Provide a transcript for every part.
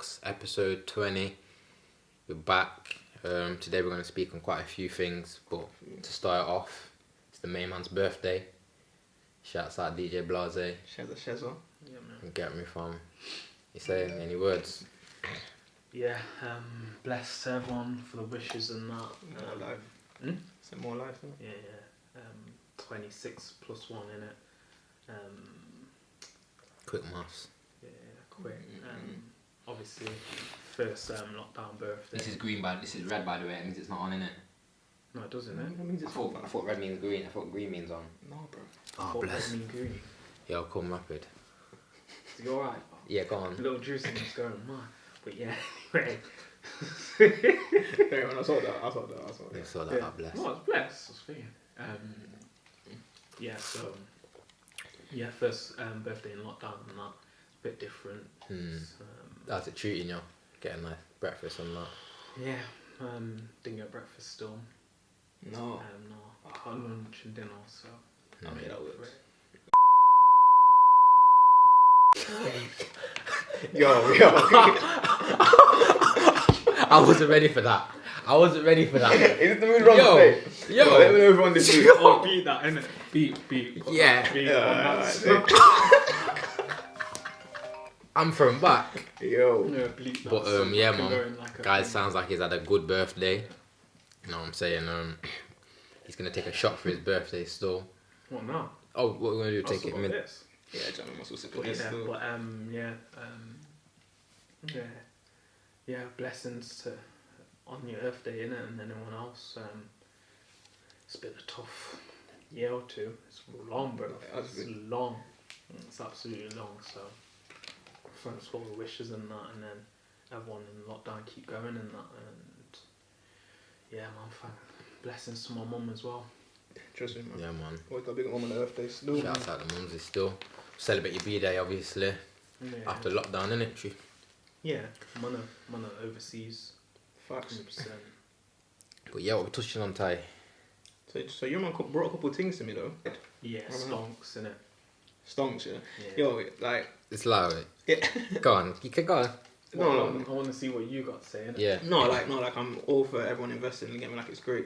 Talks, episode 20. We're back. Today we're going to speak on quite a few things, but to start off, it's the main man's birthday. Shouts out DJ Blase. Shez. Yeah, man. You get me from. You saying any words? Yeah, bless everyone for the wishes and that. More life. Some more life, isn't it? Yeah. 26 plus 1 in it. Quick maths. Yeah, quick. Obviously, first lockdown birthday. This is green, this is red, by the way. It means it's not on, innit? No, it doesn't, it? That means I it's thought red means green. I thought green means on. No, bro. Oh, Thought bless. red mean green. Yeah, I'll come rapid. Is you alright? Yeah, go on. A little juicy was going on. But yeah, anyway. When I saw that. Yeah, so that, Yeah. bless. No, it's blessed. I was thinking. Yeah, so first birthday in lockdown and that, a bit different. How's it treating you? Getting like breakfast and that. Yeah, didn't get breakfast still. No. No, I had lunch and dinner, so. I mean, that works. Yo. I wasn't ready for that. Is it the mood wrong Yo. today? Yo. Let me know if you're on this mood. Oh, beat that, innit? Beat. Yeah. Beat Yeah, on that. I'm from back. Yo. Yeah, bleep that. But So yeah, fucking man. going like a Guys, thing. sounds like he's had a good birthday. You know what I'm saying? He's gonna take a shot for his birthday still. What now? Oh, what we're gonna do? Take Also it got mid. this. Yeah, Jamie must also But put this yeah, still. but yeah, blessings to on your birthday, innit, and anyone else. It's been a tough year or two. It's long, bro. Yeah, It's long. It's absolutely long. So thanks for all the wishes and that, and then everyone in lockdown keep going and that, and yeah, man. Blessings to my mum as well. Trust me, man. Yeah, man. Always got a big mum on the birthday still. Shouts out the mums still. Celebrate your B-Day, obviously. Yeah. After lockdown, innit? Yeah, I'm on a overseas. Facts. 100%. But yeah, what we're touching on, Ty. So your man brought a couple of things to me though. Yeah, stonks, innit? Stonks, yeah. Yeah. Yo, like, It's loud. yeah. Go on. You can go on. No. I want to see what you got to say, innit? Yeah. No, like I'm all for everyone investing and getting like it's great.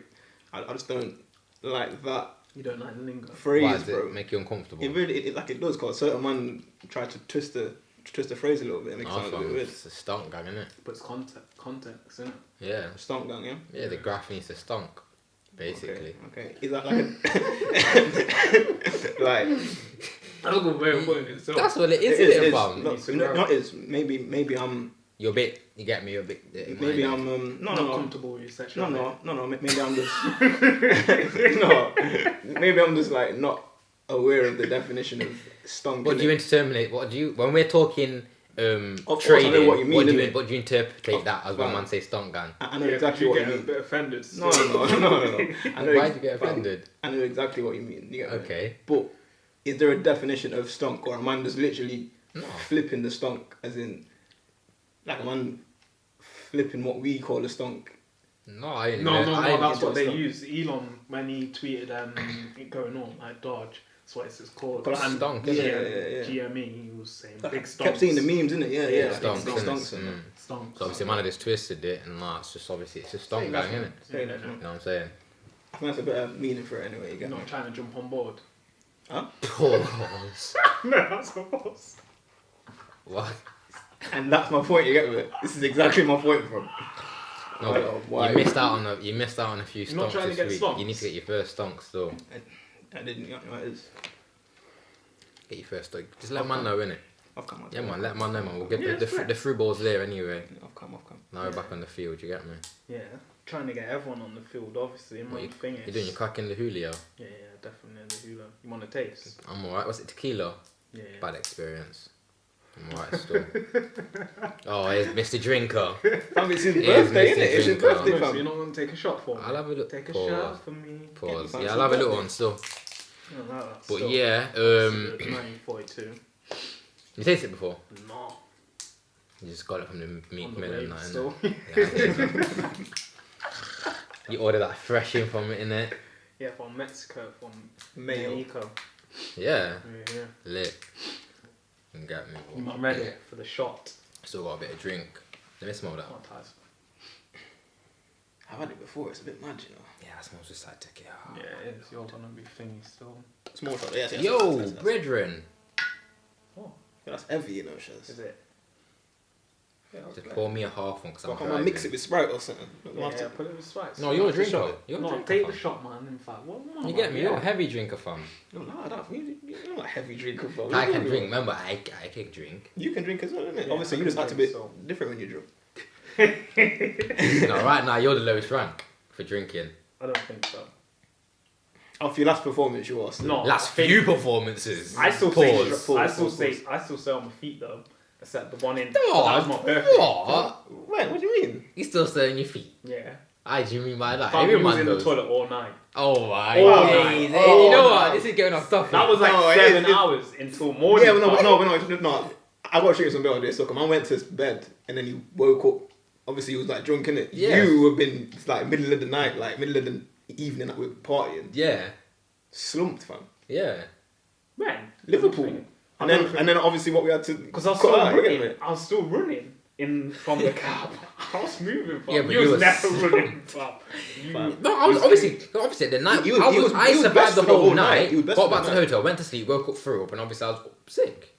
I just don't like that You don't like the lingo? Why phrase, does bro. it make you uncomfortable? It really, it does, cause certain man try to twist the phrase a little bit and make it Oh, sound a bit fam, weird. it's a stonk gang, innit? But it's context, innit? Yeah. Stonk gang, yeah. Yeah, the graph needs to stonk, basically. Okay. Is that like a like? That's a good way of putting it. So That's what it is, It isn't it, is. fam? Look, you know, not is. Maybe I'm. You're a bit, you get me, you're a bit... Maybe I'm. not No. comfortable with your sexual. No. Maybe I'm just. No. Maybe I'm just like not aware of the definition of stonk. What do you interpret? When we're talking course, trading, I know what you mean, innit? what do you interpret that as when Fam. man say stonk gang? I know Yeah, exactly you what you get a mean. bit offended. No. I know Why do you get offended? I know exactly what you mean. You get me? Okay. But is there a definition of stonk, or a man just literally No. flipping the stonk, as in, like a man flipping what we call a stonk? No, I ain't No, even- I that's ain't- what they stop. use. Elon, when he tweeted it going on, like Dodge, that's what it's called. But And stonk, isn't it? GME, he was saying I big stonks. kept seeing the memes, innit? Yeah. Stonks, Big innit? stonks. Stonks. So obviously man just twisted it and it's just obviously it's just stonk gang, innit? Say that, You man. know what I'm saying? I think that's a better meaning for it anyway. You You're get me? not trying to jump on board. Huh? Pause. No, that's a false. What? And that's my point. You get me? This is exactly my point, bro. No, I but don't know why. you missed out on a few You're not stonks trying to this get week. stonks? You need to get your first stonk still. I didn't. You know what it is. Get your first stonk. Just let man know, innit? I've come. Yeah, man, let man know, man. We'll get Yeah, the it's through balls there anyway. I've come. Now we're back on the field, you get me? Yeah, trying to get everyone on the field, obviously. What, My thing is. You're doing your crack in the Julio. Yeah, definitely the hula. You want a taste? I'm alright. Was it tequila? Yeah. Bad experience. I'm alright still. Oh, here's Mr. Drinker. Fam, it's his Here's birthday, Mr. innit? It's his Drinker. birthday, So fam. you're not going to take a shot for me? I'll have a look. Take a Pause. shot for me. Pause. Get Yeah, the I'll have a little birthday. one still. No, no, that's But still- yeah, 1942. you tasted it before? No. You just got it from the meat On the mill and wave that, still. innit? You ordered that fresh in from it, innit? Yeah, from Mexico, from Mayo. Mexico. Yeah. Yeah. Lit. You get me. I'm ready for the shot. Still got a bit of drink. Let me smell that. Can't taste. I've had it before. It's a bit mad, you know. Yeah, that smells just like tequila. Yeah, it is. You're gonna be thingy still. Small shot. Yes, yes, Yo, yes. brethren. What? Yeah, that's heavy, you know, Shez. Is it? Yeah, I was Just glad. pour me a half one because So I'm can't I mix it with Sprite or something? Yeah, put it with Sprite. No, you're a After drinker. shot. You're a No, drinker, take fam. the shot, man. In fact, what? You get me? You're a heavy drinker, fam. No, I don't. You're not a heavy drinker, bro. I can drink. Remember, I can drink. You can drink as well, innit? Yeah, Obviously, I you just can have to drink, be so- different when you drink. No, right now you're the lowest rank for drinking. I don't think so. After your last performance, you are still. No. Last few performances. I still Pause. say, I still say on my feet though. Except the one in. That was my birthday. What? Wait, what do you mean? You still stay on your feet? Yeah. I do you mean by that? Fam, Every he was man in the knows. toilet all night. Oh my All days. night. Hey, All you know night. what? This is going off topic. That was like No, 7 it- hours until morning. Yeah, but fam. no. I got to show you some better this. Look, I went to bed and then he woke up. Obviously, he was like drunk, innit? Yeah. You have been like middle of the night, like middle of the evening, like we're partying. Yeah. Slumped, fam. Yeah. Man, Liverpool. And then obviously what we had to. because I was cut still out, running. innit? I was still running in from the cab. I was moving, fam. Yeah, but you you was was- never running, fam. You- Fam. No, I was obviously the night. He was- I he was survived best the for the whole whole night. night. He was best Got for back the to the night. hotel, went to sleep, woke up, threw up, and obviously I was sick.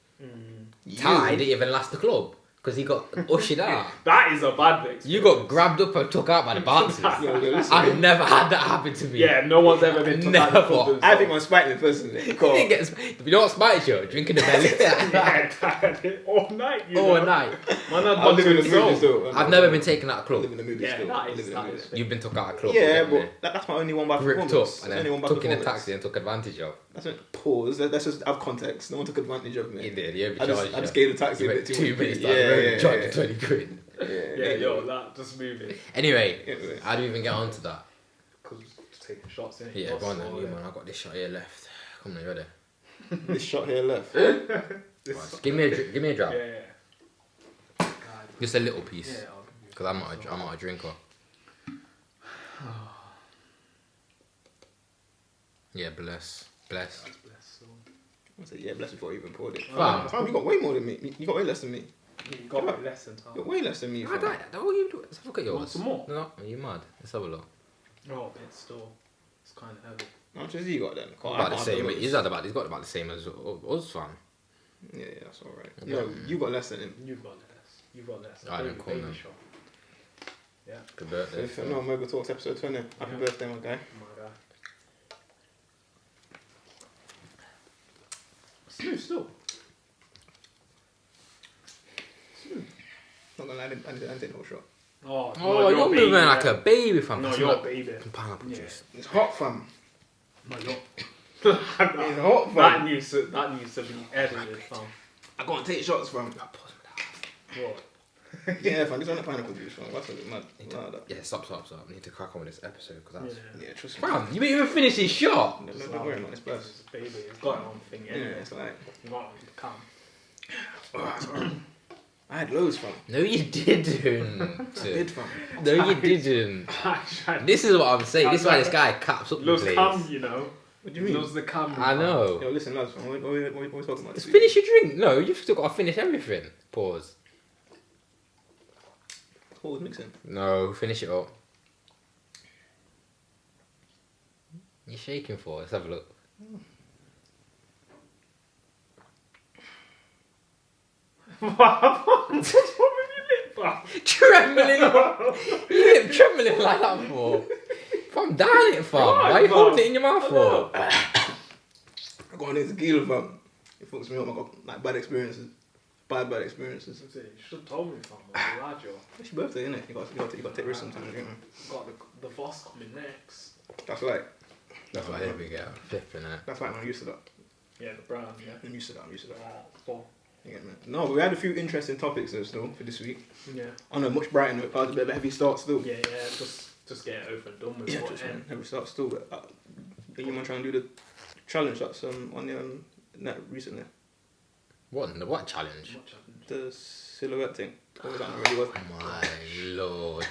You- Ty didn't even last the club because he got ushered out. That is a bad experience. You got grabbed up and took out by the bouncers. Yo, listen. I've never had that happen to me. Yeah, no one's ever been to Never. that club I think I'm spiting personally. You didn't get. You know what spited you? Drinking the belly. yeah, all night. You All know? night. Man, I'd I gone live to in the himself. movies though. I've never been taken out of I club. live in the movies Yeah, still. that I is- live in the that movies. is- You've been took out of club. Yeah, you get me? but that's my only one by Ripped up performance. and That's the only one then by took in a performance. taxi and took advantage of. That's a pause. Let's just have context. No one took advantage of me. He did. He I overcharged just you. gave the taxi You a went bit too 2 much. minutes down the road and charged you 20 quid. Yeah, yo, that just moving. Anyway, Anyway. how do we even get onto that? Because taking shots in. Yeah, go on then, you man. I've got this shot here left. Come on, you ready? This shot here left. Right, give me a drop. Yeah, yeah. God. Just a little piece. Yeah, I'll give you Because I'm not a drinker. Yeah, bless. Bless soul. I said, yeah, bless before you even poured it. Fam. Fam, you got way more than me. You got way less than me. You got my lesson, You Tom. got way less than me. I Fam. don't. All you do. Let's look at yours. Want some more? No, are you mad? Let's have a look. Oh, it's still, it's kind of heavy. How much has he got then? About the same. He's got about the same as us, fam. Yeah, that's alright. Okay. No, you got less than him. You've got less. You've got less. I don't call Baby them. shot. Yeah. Good birthday. If no, Mogul Talks episode 20. Happy Yeah. birthday, my guy. Oh my god. Smooth still. Smooth. Not gonna lie, I didn't take no shot. Oh, Oh, you're baby, moving like yeah. a baby, fam. No, That's you're not- a baby. Pineapple Yeah. juice. It's hot, fam. No, you're. It's hot, fam. that needs to be edited, fam. I can't take shots, fam. What? Yeah, fam. This one pineapple juice, fam. That's a bit mad. Nah, that. Yeah, stop. I need to crack on with this episode because that's. Yeah. Yeah, trust me. Fam, you didn't even finish his shot. No, don't worry, man. It's blessed. It's a baby. It's got it on thing Yeah, anyway. it's like. You got it on the cam. I had loads, fam. No, you didn't. I did, fam. No, you didn't. This is what I'm saying. This is why this guy caps up the Loves place. cam, you know. What do you mean? Loves the cam. I know. Yo, listen, lads, fam. What are we talking about? Just finish your drink. No, you've still got to finish everything. Pause. What was mixing? No, finish it up. You're shaking for. Let's have a look. What's wrong with your lip, fam? Trembling. You lip trembling like that for. Fam, down it, fam. Why are you fam? holding it in your mouth for? I got on this tequila, fam. It fucks me up. I got like bad experiences. Bad experiences. You should have told me, fam. I'm glad you're. It's your birthday, innit? You got to take risks sometimes, you know. Got the boss coming next. That's like. That's why there we go. Flipping it. That's like, man, I'm used to that. Yeah, the brand, yeah. I'm used to that. Well, You get me? No, but we had a few interesting topics though, still, for this week. yeah. On a much brighter note, but a bit of a heavy start still. Yeah, just get it over and done with. Yeah, what just end. heavy start still. But you man trying to do the challenge that's on the net recently? What challenge? What happened? The silhouette thing. What was that? Not really was. My lord.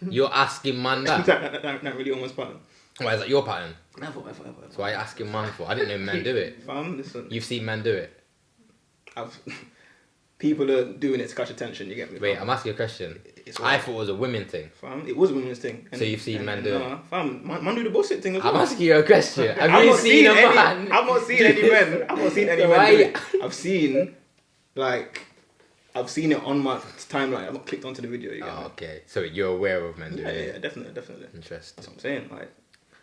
You're asking man that? That really almost pattern. Why is that your pattern? Never. So why are you asking man for? I didn't know men do it. Fam, listen. You've seen men do it. People are doing it to catch attention. You get me? Wait, fam? I'm asking you a question. it's I thought it was a women thing. fam, it was a women's thing. So you've seen man do it? Nah, fam, man do the bullshit thing as well. I'm asking you a question. Have I've you not seen a any, man? I've not seen any men. I've not seen any So men why do you- it. I've seen it on my timeline. I've not clicked onto the video. You get Oh, me? okay. So you're aware of men doing Yeah, it? definitely. That's Interesting. what I'm saying. Like,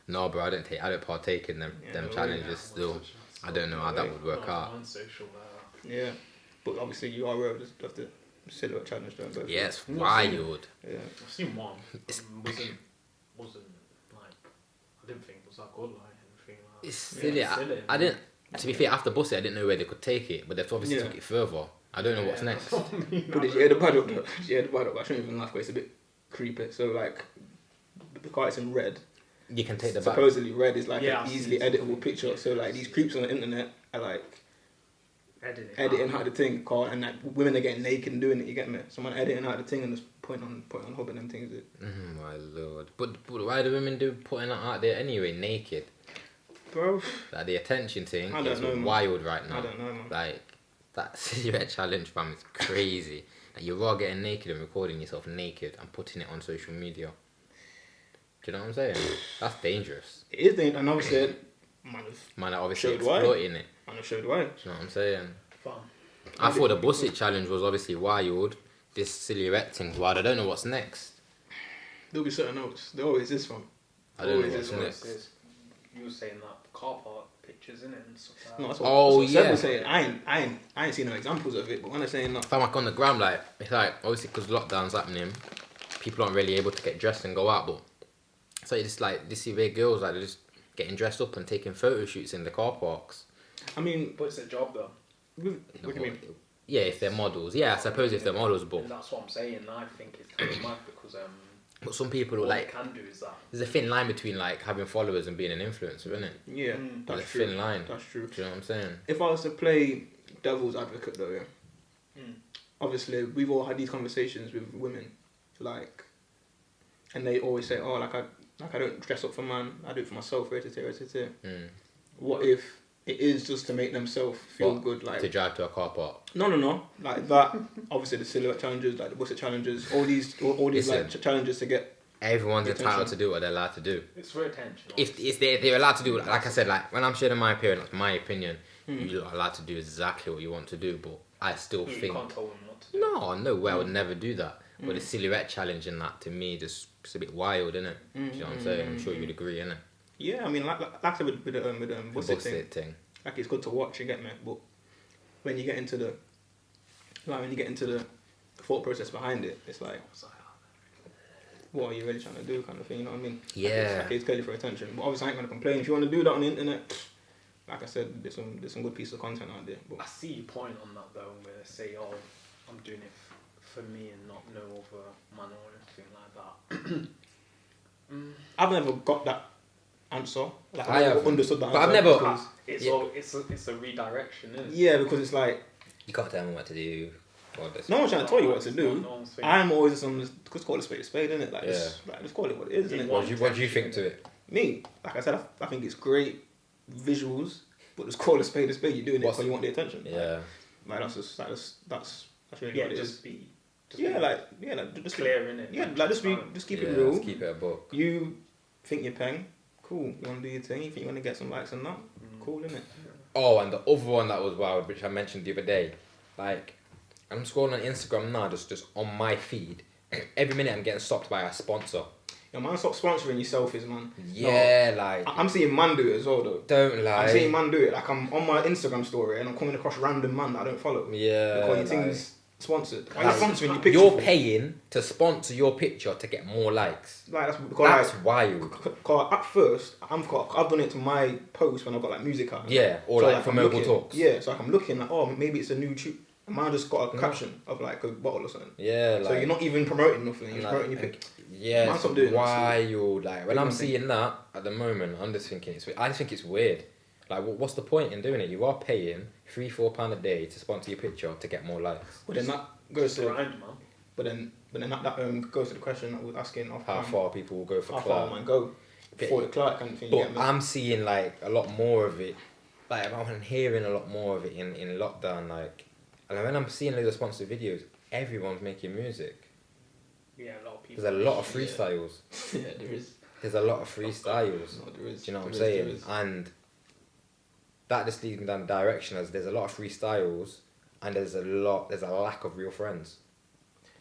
No, bro, I don't partake in them Yeah, them no, challenges Yeah, still. what's the I don't know how that would work No, out. I'm social, yeah, but obviously you are aware of the silhouette challenge, don't you? Yeah, it's I'm not wild. Yeah. I've seen one. It's- Wasn't like I didn't think it was that good. Like anything like. It's silly. it's silly. I didn't. To be fair, after Bussy, I didn't know where they could take it, but they've obviously Yeah. took it further. I don't know what's Yeah, next. that's what I mean. But did you hear the bad up? Did you hear the bad up? I shouldn't even laugh, but it's a bit creepy. So like, because it's in red, You can take the back. supposedly red is like Yeah, an I've easily seen editable some picture. pictures. So like these creeps on the internet are like Editing out the thing, and like women are getting naked and doing it. You get me? Someone editing out the thing and just putting on hubbing them things. My lord. But why do women do putting that out there anyway, naked? Bro, Like the attention thing I don't is know, man. wild right now. I don't know, man. Like that silhouette challenge, fam, is crazy. Like you're all getting naked and recording yourself naked and putting it on social media. Do you know what I'm saying? That's dangerous. It is dangerous, and obviously, Man, are obviously Showed why. exploiting it. I showed why. Do you know what I'm saying? Fun. I thought the Bussy challenge was obviously wild. This silhouette thing's wild. I don't know what's next. There'll be certain notes. There always is, fam. I don't know Always what's is, next. You were saying that car park pictures, innit, and stuff like that. No, that's what, Oh, that's what Seb yeah. was saying. I ain't seen no examples of it, but when I'm saying that, Fam, like on the gram, like it's like obviously because lockdown's happening, people aren't really able to get dressed and go out. But so it's like this severe girls like they're just getting dressed up and taking photo shoots in the car parks. I mean, But it's a job though. what do you mean? Yeah, if they're models. Yeah, I suppose if they're models, but And that's what I'm saying. I think it's kind of mad because but some people all like they can do is that. there's a thin line between like having followers and being an influencer, isn't it? Yeah, Mm. There's a that's true. thin line. That's true. Do you know what I'm saying? If I was to play devil's advocate though, yeah, Mm. obviously we've all had these conversations with women, like, and they always say, oh, like I don't dress up for man, I do it for myself, Mm. What if it is just to make themselves feel What? good, like To drive to a car park. no, like that. Obviously the silhouette challenges, like the bullshit challenges, all these Listen. like challenges to get. Everyone's Attention. entitled to do what they're allowed to do. It's for attention. If they're allowed to do, like I said, like when I'm sharing my opinion, Mm. you're allowed to do exactly what you want to do. But I still you think can't tell them not to do. no way I would never do that. But the silhouette challenge in that to me just it's a bit wild, isn't it? Do you know what I'm saying? I'm sure you'd agree, innit? Yeah, I mean, like I said with The what's it bust thing? it thing. Like it's good to watch, you get me. But when you get into the thought process behind it, it's like, It's like, what are you really trying to do, kind of thing. You know what I mean? Yeah. Like it's clearly for attention. But obviously, I ain't gonna complain. If you want to do that on the internet, like I said, there's some good piece of content out there. I But see your point on that though, where they say, "Oh, I'm doing it for me and not no other man or anything like that." I've never got that answer. Like I I've never have. understood that But I've answer. never- because- It's Yeah. all it's a redirection, isn't it? yeah, because it's like You can't tell me what to do. Or this. no one's trying to tell you what to do. No one's thinking- I'm always just call it a spade, innit? Like, Yeah. just call it what it is, innit? What do you think to it? Me, like I said, I think it's great visuals, but just call a spade a spade. You're doing it What's- because you want the attention. Yeah. Like that's just that's really Yeah, what it is. just be. Yeah, like just clear in it. Yeah, like just keep it Yeah, real. let's keep it a book. You think you're paying, cool. You want to do your thing. You think you want to get some likes and that, cool, innit? Oh, and the other one that was wild, which I mentioned the other day, like, I'm scrolling on Instagram now, just on my feed. Every minute I'm getting stopped by a sponsor. Yo, man, stop sponsoring your selfies, man. Yeah, like, I'm seeing man do it as well, though. don't lie. I'm seeing man do it. Like I'm on my Instagram story and I'm coming across random man that I don't follow. Yeah, Because your like- thing's sponsored. Why are you Like, sponsoring your picture? You're for? paying to sponsor your picture to get more likes. Like that's because That's wild. Cause at first, I've done it to my post when I've got like music out. Yeah, or So, like for I'm Mogul looking- Talks. Yeah, so like, I'm looking like, oh, maybe it's a new tune. And man just got a caption of like a bottle or something. Yeah, like, So you're not even promoting nothing. You're like, just promoting your pic. yeah, Man, it's stop doing that, wild. Like when Big I'm man thing. seeing that at the moment, I'm just thinking I just think it's weird. Like, what's the point in doing it? You are paying £3-4 a day to sponsor your picture to get more likes. But then that goes to. grind, man. But then that goes to the question that we're asking of How far people will go for how far clout. man go for the clout kind of thing. You But get me? I'm seeing like a lot more of it. Like I'm hearing a lot more of it in lockdown. Like, and when I'm seeing those sponsored videos, everyone's making music. yeah, a lot of people. There's a lot of Yeah. freestyles. Yeah, there is. There's a lot of freestyles. No, there is. Do you know what I'm There is, saying? there is. And that just leads me down the direction as there's a lot of freestyles and there's a lack of real friends.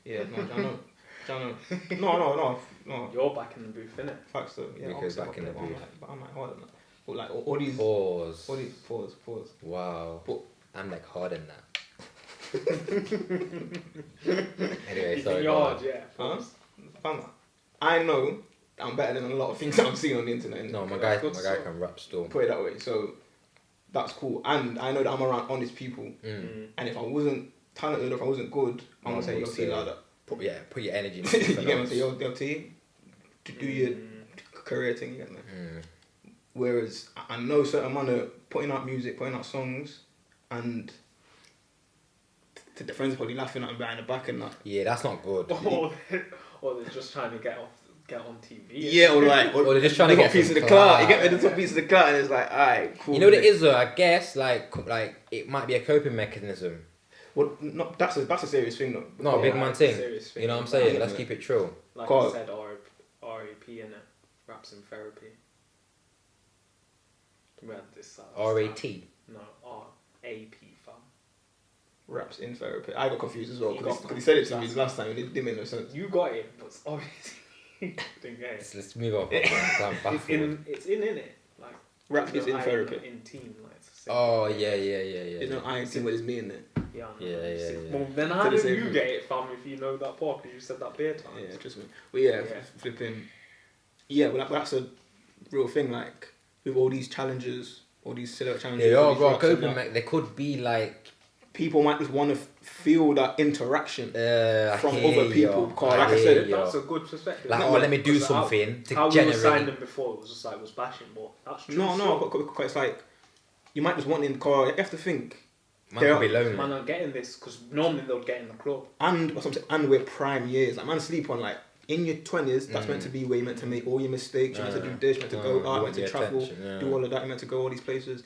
Yeah, no, Jano. No. You're back in the booth, innit? Facts though. Yeah, Because obviously back in the but I'm booth. like, hard on that. But like all these, Pause. pause. Wow. But I'm like hard in that. Anyway, You sorry. think you're go on. hard, yeah. Huh? Fam, I know that I'm better than a lot of things that I'm seeing on the internet. No, my Okay, guy that's good, so can rap still. put it that way. So that's cool, and I know that I'm around honest people. Mm. And if I wasn't talented, or if I wasn't good, I'm gonna say, would yo, see say- like that. Put your energy You into get something me? else. Say, yo, T, to do your career thing. You get me? Whereas I know certain man are putting out music, putting out songs, and the friends are probably laughing at him behind the back and that. Yeah, that's not good. Or they're just trying to get on TV. Yeah, or like, Or they're just trying to they get got piece some of the clout. clout. You get me? The top piece of the clout, and it's like, alright, cool. You know what it is though, I guess, like it might be a coping mechanism. Well, no, that's a serious thing though. No, a big Yeah, man it's a thing. serious thing. You know what I'm saying? Yeah. Let's keep it true. Like God. I said, RAP in it. Raps in therapy. We had this. R-A-T. No, R-A-P, fam. Raps in therapy. I got confused as well because It's he said it to not- me last time and it didn't make no sense. You got it, but obviously didn't get it. Let's move on. I'm baffled. It's in it. Like Rap is in I therapy. in team, like it's the same. Oh yeah. There's no I in team where there's me in there. Yeah, I know. Yeah, yeah, See, yeah. Well, then To how the did same you thing. get it, fam? If you know that part, because you said that bare times. Yeah, trust me. But yeah, Yeah. flipping. Yeah, well, that's a real thing. Like with all these challenges, all these silhouette challenges. They all are, these bro. raps and Coping that, they could be like. people might just want to feel that interaction. I From hear other people, ya. cause like I said, hear ya. That's a good perspective. Like, No, oh, let me do Because something how to we were generate. signing before, it was just like it was bashing, but that's true. No, sure. because it's like you might just want in the car. You have to think. Man could be lonely. Man, I'm getting this because normally they'll get in the club. And what's I'm saying, and we're prime years. Like man, sleep on like in your 20s. That's meant to be where you're meant to make all your mistakes. You're meant to do this. You're meant to go you out. want Meant to the travel. attention, yeah. Do all of that. You're meant to go all these places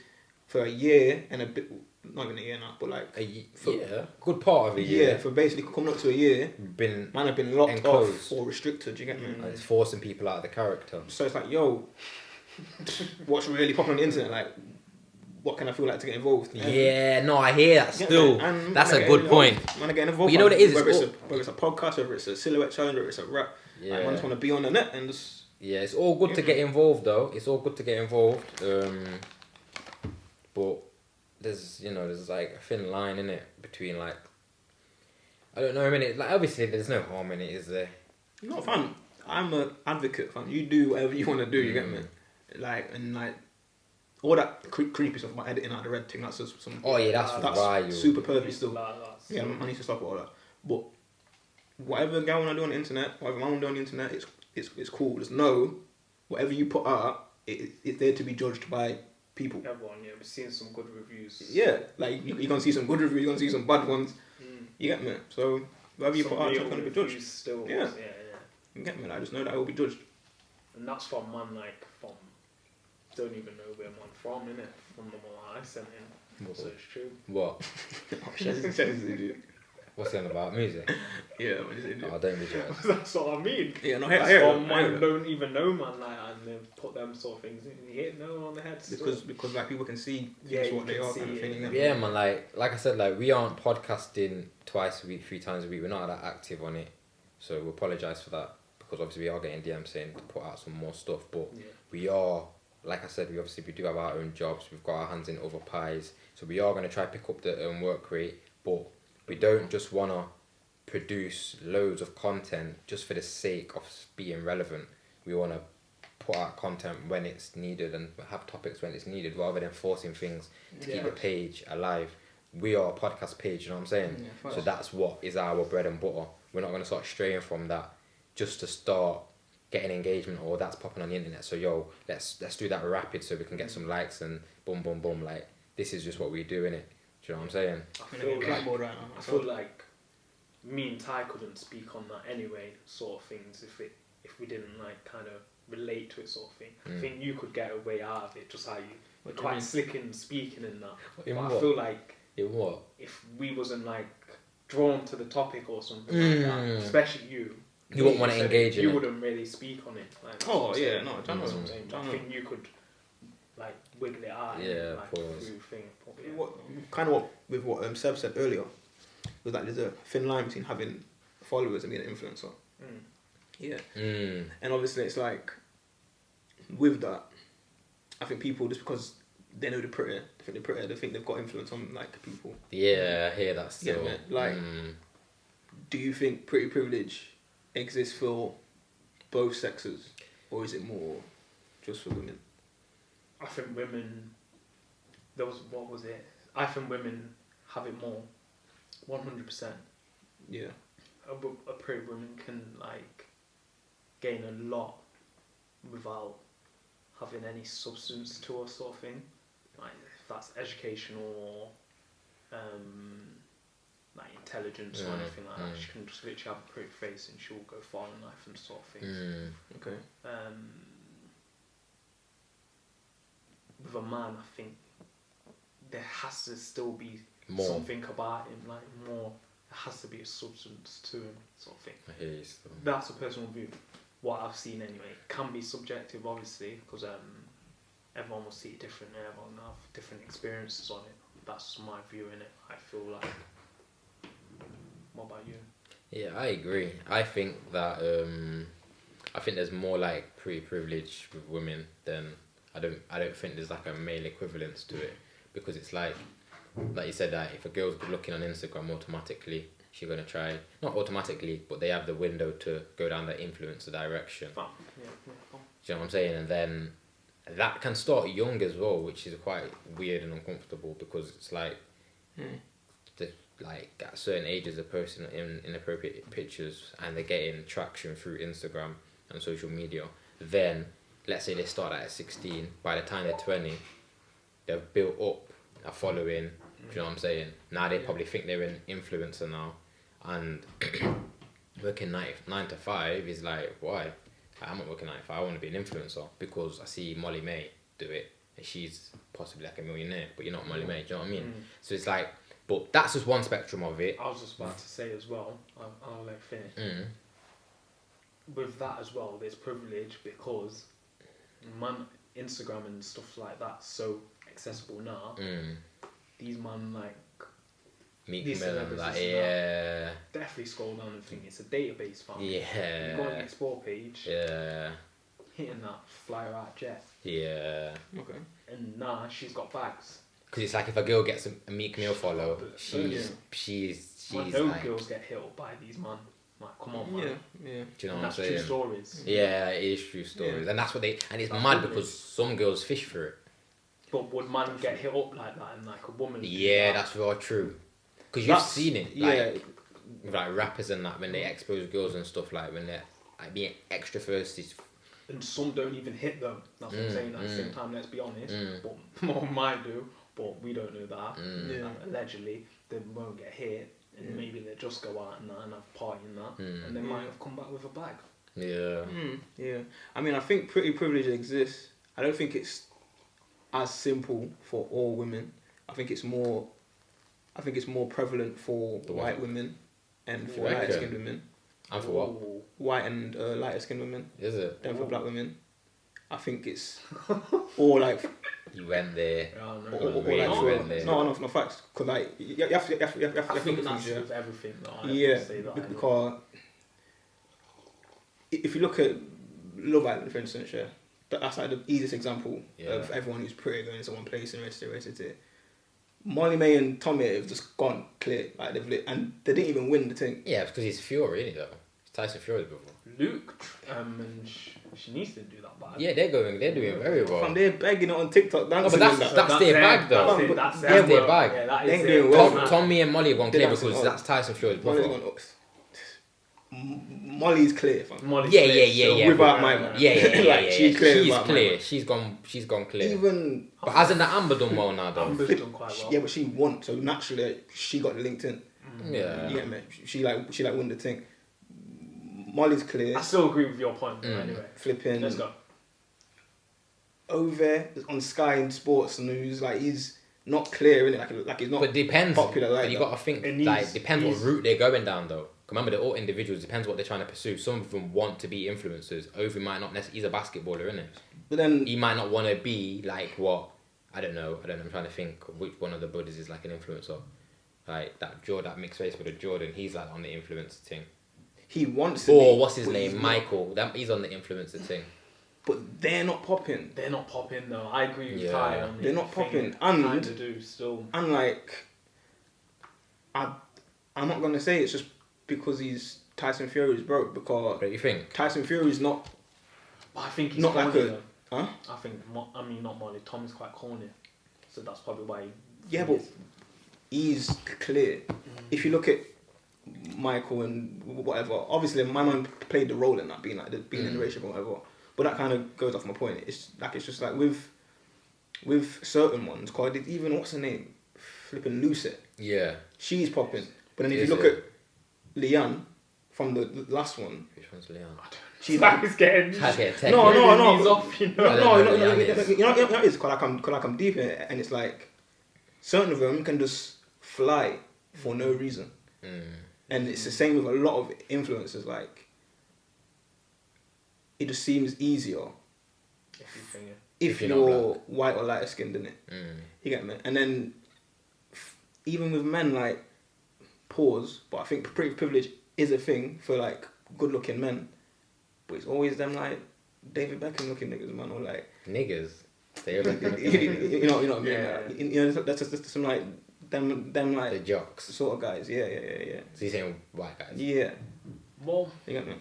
for a year and a bit. Not even a year now, but like Yeah, good part of it. yeah, for basically coming up to a year, Been man have been locked enclosed. off or restricted. You get me? it's forcing people out of the character. So it's like, yo, what's really popping on the internet? Like, what can I feel like to get involved? Yeah, no, I hear that Yeah, still. and That's man a are good getting point. involved. Man are getting involved. But you know what it is? Whether It's it's a podcast, whether it's a silhouette challenge, whether it's a rap. Yeah. Like, man just want to be on the net and just. Yeah, it's all good to get involved though. It's all good to get involved. But there's like a thin line in it between like I don't know. I mean, like obviously there's no harm in it, is there? No, fam. I'm an advocate, fam. You do whatever you want to do. You get me? Like all that creepy stuff about editing out the red thing. That's just some. Oh yeah, that's wild. super pervy still. That's Yeah, I need to stop all that. But whatever guy want to do on the internet, whatever man want to do on the internet, it's cool. Just know whatever you put out, it's there to be judged by people. Everyone, yeah, we've seen some good reviews. Yeah, like you're gonna see some good reviews, you're gonna see some bad ones. You get me? So whatever you Some put out, real it's gonna be reviews judged. Still, Yeah. yeah. You get me? I just know that it will be judged. And that's from man like from don't even know where man from, innit? From the one I sent in. So it's true. What? What's it about? Music? Yeah, what is it? Oh, don't be jealous. That's what I mean. Yeah, no, That's I hear from it. man don't even know man like and then put them sort of things in. You hit no one on the head. Because like people can see Yeah, that's you what they can are see kind of it. thing. You get me? Yeah, man. Like I said, like we aren't podcasting twice a week, 3 times a week. We're not that active on it, so we apologise for that because obviously we are getting DMs saying to put out some more stuff. But Yeah. we are, like I said, we do have our own jobs. We've got our hands in other pies, so we are going to try pick up the work rate. But we don't just want to produce loads of content just for the sake of being relevant. We want to put out content when it's needed and have topics when it's needed rather than forcing things to keep the page alive. We are a podcast page, you know what I'm saying? Yeah, so that's what is our bread and butter. We're not going to start straying from that just to start getting engagement or that's popping on the internet. So yo, let's do that rapid so we can get some likes and boom boom boom. Like this is just what we do, innit? Do you know what I'm saying? I feel like me and Ty couldn't speak on that anyway, sort of things, if we didn't like kind of relate to it, sort of thing. I think you could get a way out of it, just how you're do you quite mean? slick in speaking and that. In But what? I feel like In what? if we wasn't like drawn to the topic or something like that, especially you, You wouldn't want to engage in you it. wouldn't really speak on it. Like, Oh yeah, no, that's what I'm John. saying. I think you could like wiggle it out. Yeah, like, pause. through thing. But, yeah. What Seb said earlier was that there's a thin line between having followers and being an influencer. Yeah. And obviously it's like with that, I think people just because they know they're pretty, they think they've got influence on like people. Yeah, I hear that still. Yeah, man. Like, do you think pretty privilege exists for both sexes, or is it more just for women? I think women. What was it? I think women have it more. 100%. Yeah. A pretty woman can like gain a lot without having any substance to her, sort of thing. Like if that's educational or like intelligence or anything like that, she can just literally have a pretty face and she'll go far in life and sort of things. Okay. With a man, I think there has to still be More. something about him, like more. There has to be a substance to him, sort of thing. I hear you still. That's a personal view. What I've seen anyway. It can be subjective, obviously, because everyone will see it differently. Everyone will have different experiences on it. That's my view in it. I feel like. What about you? Yeah, I agree. I think that I think there's more like pretty privilege with women than I don't think there's like a male equivalence to it, because it's like you said, that if a girl's good looking on Instagram, automatically she's gonna try, not automatically, but they have the window to go down the influencer direction. Yeah. Do you know what I'm saying? And then that can start young as well, which is quite weird and uncomfortable, because it's like like at certain ages they're posting inappropriate pictures and they're getting traction through Instagram and social media. Then let's say they start at 16, by the time they're 20 they've built up a following. Do you know what I'm saying? Now they probably think they're an influencer now, and working 9 to 5 is like, why? I'm not working 9 to 5, I want to be an influencer because I see Molly May do it and she's possibly like a millionaire, but you're not Molly May, do you know what I mean? So it's like, but that's just one spectrum of it. I was just about to say as well, I'll let finish. With that as well, there's privilege because Instagram and stuff like that's so accessible now. These man like Meek these Mill, celebrities like, now yeah. definitely scroll down and think it's a database file. Yeah. You go on the explore page, Yeah. hitting that flyer out jet. Yeah. Okay. And nah, she's got bags. Because it's like if a girl gets a Meek Mill follow, she's Man, those like, girls get hit up by these man. Like, come on, man. Yeah. do you know And what I'm that's true saying? stories. Yeah, it is true stories, and that's what and it's mad because some girls fish for it. But would man get hit up like that and like a woman? do Yeah, that? that's very true. Because you've seen it, Yeah. like rappers and that, when they expose girls and stuff, like when they're like being extra thirsty. And some don't even hit them. That's what I'm saying. At the same time, let's be honest. But more might do, but we don't know that. Yeah. Allegedly, they won't get hit, and maybe they just go out and have a party and that, and they might have come back with a bag. Yeah. Yeah. I mean, I think pretty privilege exists. I don't think it's as simple for all women. I think it's more prevalent for white women and for reckon? lighter skinned women. And for what? Ooh. White and lighter skinned women. Is it? Than for black women. I think it's all like You went there. Yeah, I know. all Really like went there. no facts, because like you have to I think think of that's things, with everything though. I yeah. say that anyway. Because if you look at Love Island, for instance, yeah, that's like the easiest example of everyone who's pretty going into one place and rest. Molly May and Tommy have just gone clear, like they've lit, and they didn't even win the thing. Yeah, it's because he's Fury, isn't he, though? It's Tyson Fury before. Luke, and she needs to do that bad. Yeah, they're doing very well. They're begging it on TikTok, No, dancing. but and that's that. their bag, though. That's That's their bag. Yeah, that They is ain't their doing well. bag. Tommy and Molly have gone They're clear dancing because on. that's Tyson Fury's Molly's brother. gone up. Molly's clear, fam. Molly's Yeah, clear, yeah, so yeah. Without my man. Yeah. She's clear. She's without my clear. man. She's gone clear. Even But hasn't the Amber done well now, though? Amber's done quite well. yeah, but she won, so naturally she got the LinkedIn. Yeah. You get me? She won the thing. Molly's clear. I still agree with your point, though, anyway. Flipping. Let's go. Over on Sky and Sports News, like he's not clear, innit? Like he's not. But depends. popular like But you that. got to think, It like, needs- depends what needs- route they're going down, though. Remember, they're all individuals. Depends what they're trying to pursue. Some of them want to be influencers. Ovi might not necessarily. He's a basketballer, isn't it? But then He might not want to be like what. I don't know. I'm trying to think of which one of the brothers is like an influencer. Like that mixed race with a Jordan. He's like on the influencer thing. he wants to. Or be, what's his but name? he's not. Michael. He's on the influencer thing. But they're not popping. They're not popping though. I agree with Yeah. Ty on They're it. not I think popping. they And- kinda do still. And like, I'm not gonna say it's just because he's Tyson Fury's broke, because But you think? Tyson Fury's not. But I think he's Not corny like a- though. Huh? I think not Molly. Tom's quite corny, so that's probably why. Yeah, but he's clear. If you look at Michael and whatever, obviously my man played the role in that, being in the relationship or whatever. But that kind of goes off my point. It's just like with certain ones, called even what's her name, flipping Lucet. Yeah. She's popping. But then if Is you look it? at Leanne from the last one, Which one's Leon? she's Like like, he's getting. No. He's off, you know. I don't know no, who Leanne is. you know what it is? Cause I'm deep in it, and it's like certain of them can just fly for no reason. And it's the same with a lot of influencers. Like, it just seems easier if you're not you're white or lighter skinned, innit? You get me? And then even with men, like, pause, but I think pretty privilege is a thing for like good looking men. But it's always them like David Beckham looking niggas, man, or like Niggas. They are like you know what I mean? Yeah. Like, you know, that's just some like them the like jocks. sort of guys. Yeah. So you're saying white guys? Yeah. Well, You get me?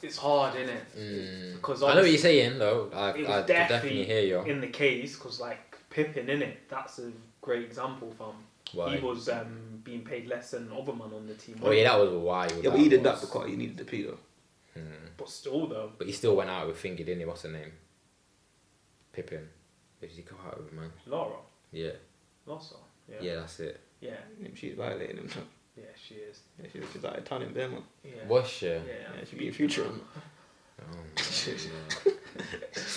it's hard, innit? Because I know what you're saying, though. I it was definitely hear you. in the case, because like Pippin, innit? That's a great example from. Why? He was being paid less than other man on the team. Oh yeah, that was wild. Yeah, but he did that because he needed the P though. But still, though. But he still went out with Thingy, didn't he? What's her name? Pippin. Who did he go out with, man? Laura. Yeah. Lossa. Yeah. Yeah, that's it. Yeah. She's violating him. Yeah, she is. Yeah, she's like Italian bear, man. Yeah. Was she? Yeah. Yeah, she be a future. Man. Oh,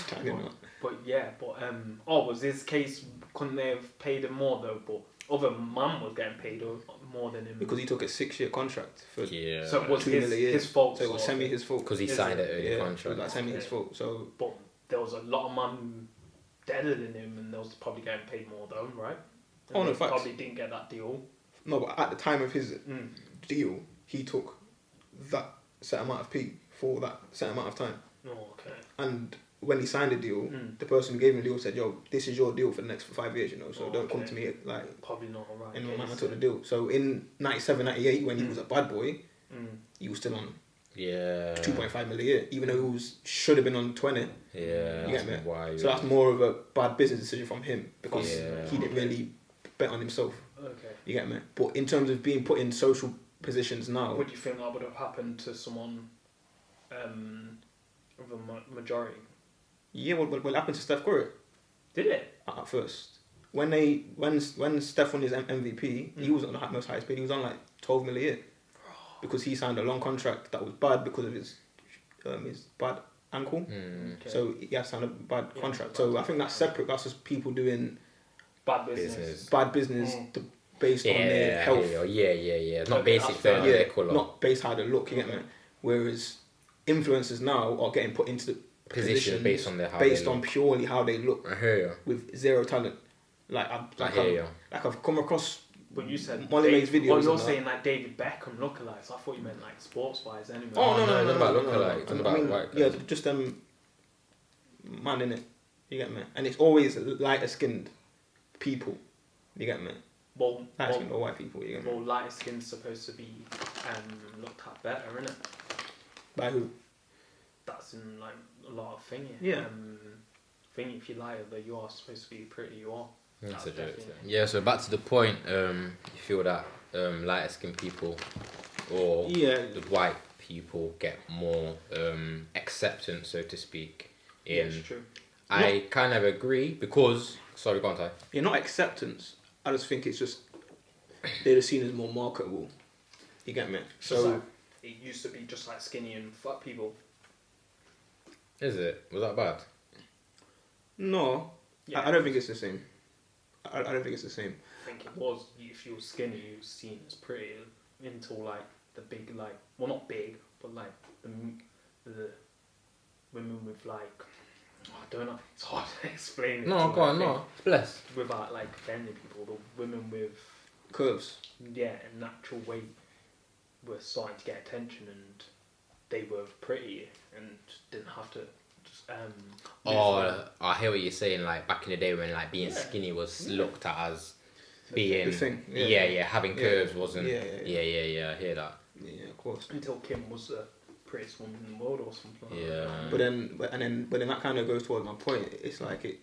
Italian, man. But was this case, couldn't they have paid him more though? But other man was getting paid more than him. Because he took a 6-year contract for yeah. So it was 2 million years. his fault. So it was sort of semi thing. his fault. Because he Is signed it? an early Yeah, it contract. was like semi his fault. So But there was a lot of man deader than him, and they was probably getting paid more though, right? And Oh, no, they facts. probably didn't get that deal. no, but at the time of his deal, he took that set amount of P for that set amount of time. Oh, okay. And when he signed the deal, the person who gave him the deal said, "Yo, this is your deal for the next 5 years, you know. So don't come Okay. to me like." Probably not alright. And my man took the deal. So in 97, 98, when he was a bad boy, he was still on Yeah. 2.5 million a year, even though he should have been on 20. Yeah. You get me? That's wild. So that's more of a bad business decision from him because Yeah. he didn't really bet on himself. Okay. You get me? But in terms of being put in social positions now, Would you think that would have happened to someone of a majority? yeah, what happened to Steph Curry Did it? at first? When Steph won his MVP, he was on the most highest paid. He was on like 12 million a year because he signed a long contract that was bad because of his bad ankle. Okay. So he had to sign a bad Yeah, contract. bad So I think that's separate. That's just people doing Bad business. Business. bad business based on their health. Yeah. Not Okay, basic that's fair. for Yeah, their colour. not based how they look. You get me? Whereas influencers now are getting put into the Position positions based on their how based they on look. purely how they look I hear you. with zero talent. I hear you. I've come across But you said Molly makes videos. Oh, and you're that. saying like David Beckham lookalikes. I thought you meant like sports wise anyway. Oh no, no, it's not about lookalikes, it's I about mean, white yeah, guys. just man in it. You get me? And it's always lighter skinned people. You get me? Well, Lighter skinned or white people. You get me? well, lighter skin's supposed to be looked at better, isn't it? By who? That's in like a lot of thingy. Yeah. Thingy, if you lie, that you are supposed to be pretty, you are. That's a joke. definitely- Yeah, so back to the point, you feel that lighter skinned people or Yeah. the white people get more acceptance, so to speak. Yeah, it's true. I kind of agree because, sorry, go on, Ty. Yeah, not acceptance. I just think it's just they're just seen as more marketable. You get me? So So like, it used to be just like skinny and fat people. Is it? Was that bad? no, Yeah. I don't think it's the same. I don't think it's the same. I think it was. If you were skinny, you were seen as pretty. into like the big like, well not big, but like the women with like, I don't know, it's hard to explain it. No, go on, no. Bless. Without like offending people, the women with Curves. a natural weight were starting to get attention, and they were pretty and didn't have to. I hear what you're saying. Like back in the day when like being skinny was looked at as being The thing. having curves wasn't. Yeah. I hear that. Yeah, of course. Until Kim was the prettiest woman in the world or something. Like Yeah. that. But then that kind of goes towards my point. It's like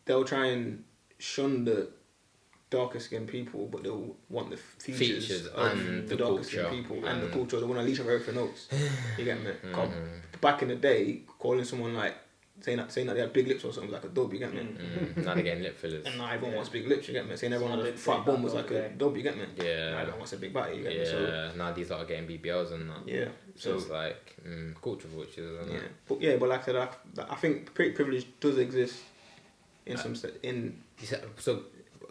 they'll try and shun the darker skinned people, but they'll want the features and of the darker culture skinned people and the culture. They want to leech on everything else. You get me? Back in the day, calling someone like saying that they had big lips or something like a dub. You get me? Now they're getting lip fillers. And now everyone wants big lips. You get me? Saying everyone had a fat bum was like a dub. You get me? Yeah. Now everyone wants a big body. You get me? Yeah. So, Now these are getting BBLs and that. yeah. So it's like culture vultures and Yeah. But like I said, I think privilege does exist in some So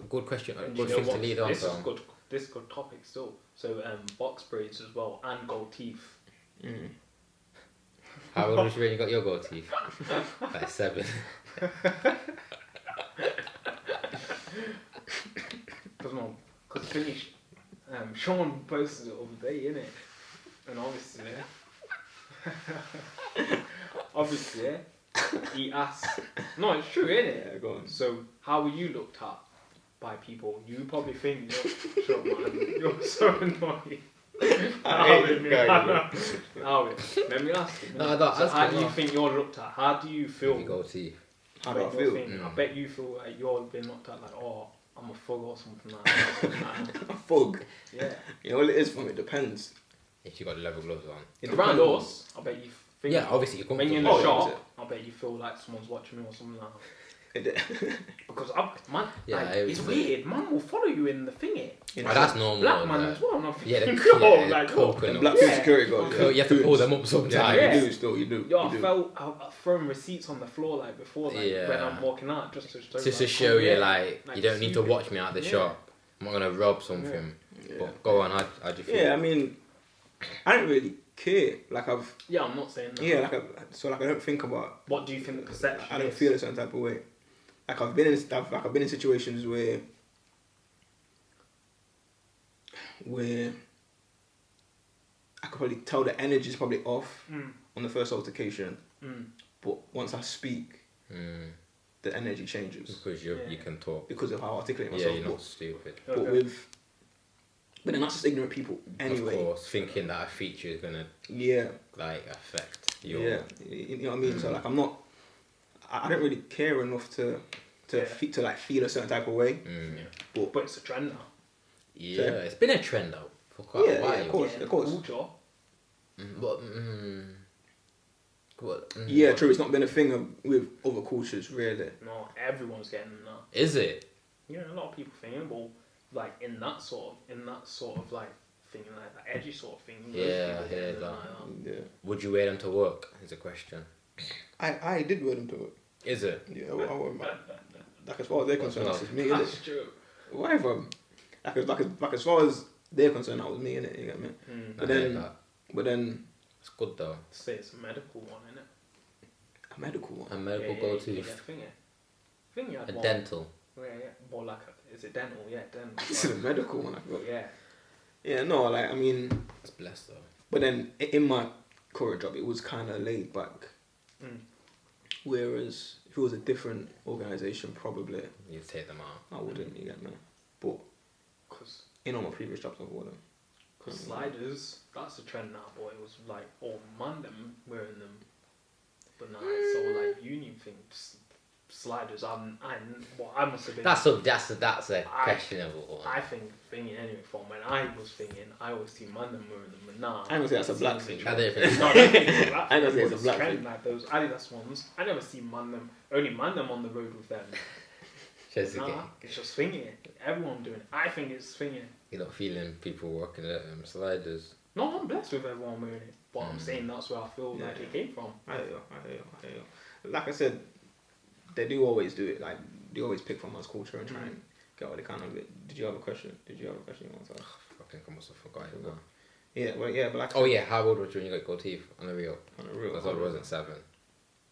good question. And Good you know thing to what? lead on This is from. good. This is good topic still. So box braids as well and gold teeth. How old was you when you got your gold teeth? Like 7. Because finish. Sean posted it over day, innit? And obviously, he asked. No, it's true, innit? Yeah, go on. So, how were you looked at by people? You probably think you're so annoying. Let me ask you. So how do you think you're looked at? How do you feel? You gold teeth. How do I feel? I bet you feel like you're being looked at like, oh, I'm a thug or something like that. A thug. Yeah. You know what it is for me? It depends. If you got the leather gloves on. Around us, I bet you think. Yeah, obviously you're when comfortable. you're in the Oh, shop, I bet you feel like someone's watching me or something like that. It, Because it's it- weird. Man will follow you in the thingy. you Oh, that's normal. Black though, man like- as well. And I'm Yeah, thinking, the yo, like, coconut. the black Yeah. security guards. You have to pull them up sometimes. Yeah, Yeah. you do still. You do. yo, you do. I've thrown receipts on the floor like before, like Yeah. when I'm walking out, just to show. Just to like, show you, yeah, like, you don't need to see watch me at the Yeah. shop. I'm not gonna rob something. Yeah. But go on, how do you feel? Yeah, I mean, I don't really care. Like Yeah, I'm not saying that. yeah, I don't think about. What do you think the perception I don't is? feel a certain type of way. Like I've been in situations where I could probably tell the energy's probably off on the first altercation, but once I speak, the energy changes Because you can talk. because of how I articulate Yeah, myself. you're not stupid. But then that's just ignorant people anyway. Of course, thinking that a feature is gonna Yeah, like affect your. yeah, you know what I mean. So like I don't really care enough to like feel a certain type of way. But it's a trend now. Yeah, it's been a trend though for quite a while. Yeah, of course, of course. Culture. Yeah, true. It's not been a thing with other cultures, really. No, everyone's getting them now. Is it? Yeah, a lot of people thinking, well, like in that sort of like thing, like that edgy sort of thing. Yeah, people I hear getting them that. like that. Yeah, Would you wear them to work? Is a question. I did wear them to it. Is it? Yeah, I wore them. Like as far as they're concerned, Well, that's just me, That's innit? true. Whatever. Like as far as they're concerned, that was me, innit? You get me? I hear then- that. But then It's good though. Say it's a medical one, innit? a medical one. A medical gold tooth. I think you had A one. dental. Yeah, more like is it dental? Yeah, dental. This is a medical one. I got. Yeah. Yeah, no, like I mean, It's blessed though. but then in my current job, it was kind of laid back. Whereas if it was a different organisation, probably You take them out. I wouldn't. You get me? But Because in all my previous jobs, I wore them. sliders, that's a trend now, boy. It was like all man them wearing them. But now it's all like union things. Sliders, I must have been. That's a questionable one. I think thinking anyway from when I was thinking, I always see man them wearing them, but now. I ain't gonna say that's a black thing. I don't think No, I don't think it's a black I know thing, it's but a black trend, thing. like those Adidas ones. I never see only man them on the road with them. Shez Nah, again. it's just swinging. Everyone doing it. I think it's swinging. You're not feeling people walking at sliders. No, I'm blessed with everyone wearing it. But I'm saying that's where I feel like it came from. I hear you. Like I said, they do always do it. Like they always pick from us culture and try and get all the kind of it. Did you have a question? You want to ask? I think I must have forgotten now. Yeah, well, yeah, but like. Oh yeah, how old was you when you got gold teeth? On the real. I thought it wasn't 7.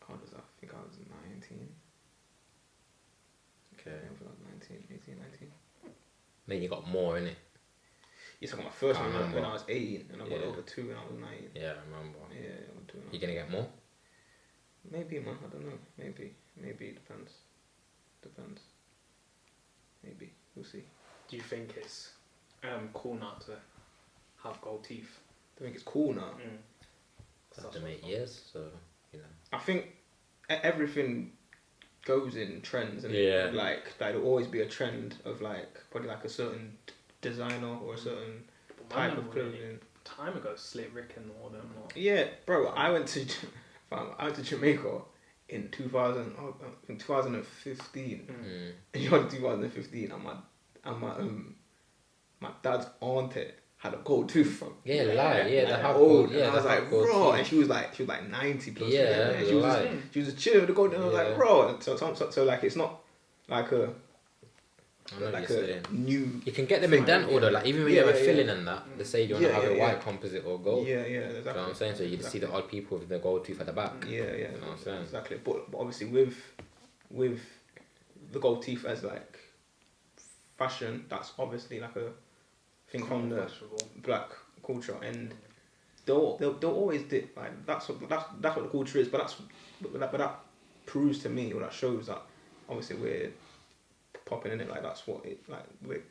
How old was I? I think I was 19. Okay. I was like 18, 19. Then you got more, innit? Yes, I got my first I one remember. when I was 18, and I got Yeah. over 2 when I was 19. Yeah, I remember. Yeah, I got 2 when I was You gonna get more? Maybe, man. I don't know. Maybe. It depends. Maybe. We'll see. Do you think it's cool now to have gold teeth? I think it's cool now. It's after 8 years, so you know. I think everything goes in trends, and Yeah. like there'll always be a trend of like probably like a certain designer or a certain type of clothing. Time ago, Slit Rick and all them. Yeah, bro. I went to Jamaica in 2015. And you know, in 2015, my dad's auntie had a gold tooth from. Yeah, lie. Yeah, they have old. gold. Yeah, and I was they have like, gold bro, teeth. and she was like 90 plus. Yeah, she was just chilling with the gold. And I was Yeah. like, bro. And so like it's not like a I know what like you're a saying. new. You can get them in dental though, like even when you have a filling and that, they say you want to have a white yeah. composite or gold. Yeah, You know what I'm saying? So you see the odd people with the gold tooth at the back. Yeah, You know what I'm saying? exactly. But obviously with the gold teeth as like fashion, that's obviously like a thing from the black culture, and they'll always dip. Like that's what the culture is. But that proves to me, or that shows that obviously we're popping in it. Like that's what it like. We're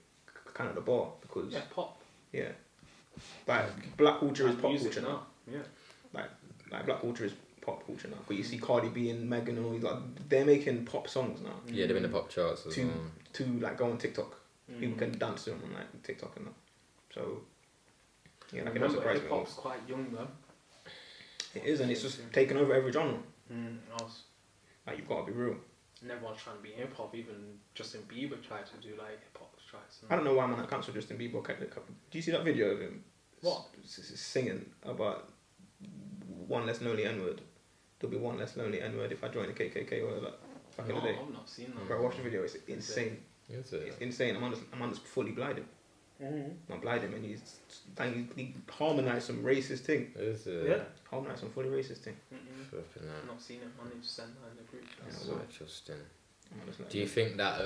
kind of the bar because pop. Yeah, like black culture is pop music culture now. Yeah, like black culture is pop culture now. But you see Cardi B and Megan and all these, like they're making pop songs now. Yeah, they're in the pop charts as well. To like go on TikTok. People can dance to them on like TikTok and that. So yeah, like it don't surprise me. Hip hop's quite young though. It is, and it's just taken over every genre. Like you've got to be real. And everyone's trying to be hip hop. Even Justin Bieber tried to do like hip hop tracks. I don't know why man I cancelled Justin Bieber. Do you see that video of him? What? Singing about one less lonely N-word. There'll be one less lonely N-word if I join the KKK or like back in the day. I've not seen that. Bro, watch the video. It's insane. Is it? It's insane. I'm just fully blinded. Not blinded, man. He harmonised some racist thing. Is it? Yeah. Harmonised some fully racist thing. Flipping I've that. not seen it. I need to send that in the group. That's well. so interesting. Like, Do you think that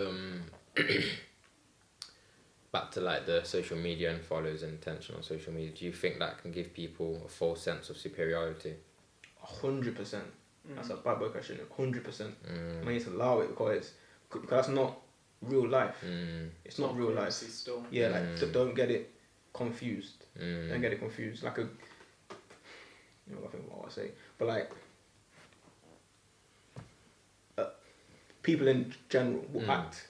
back to like the social media and followers and attention on social media, do you think that can give people a false sense of superiority? 100%. That's a bad boy question. 100%. I need to allow it because that's not real life. It's not real life. Still. Yeah, like don't get it confused. Don't get it confused. Like I think what I say, but like people in general will act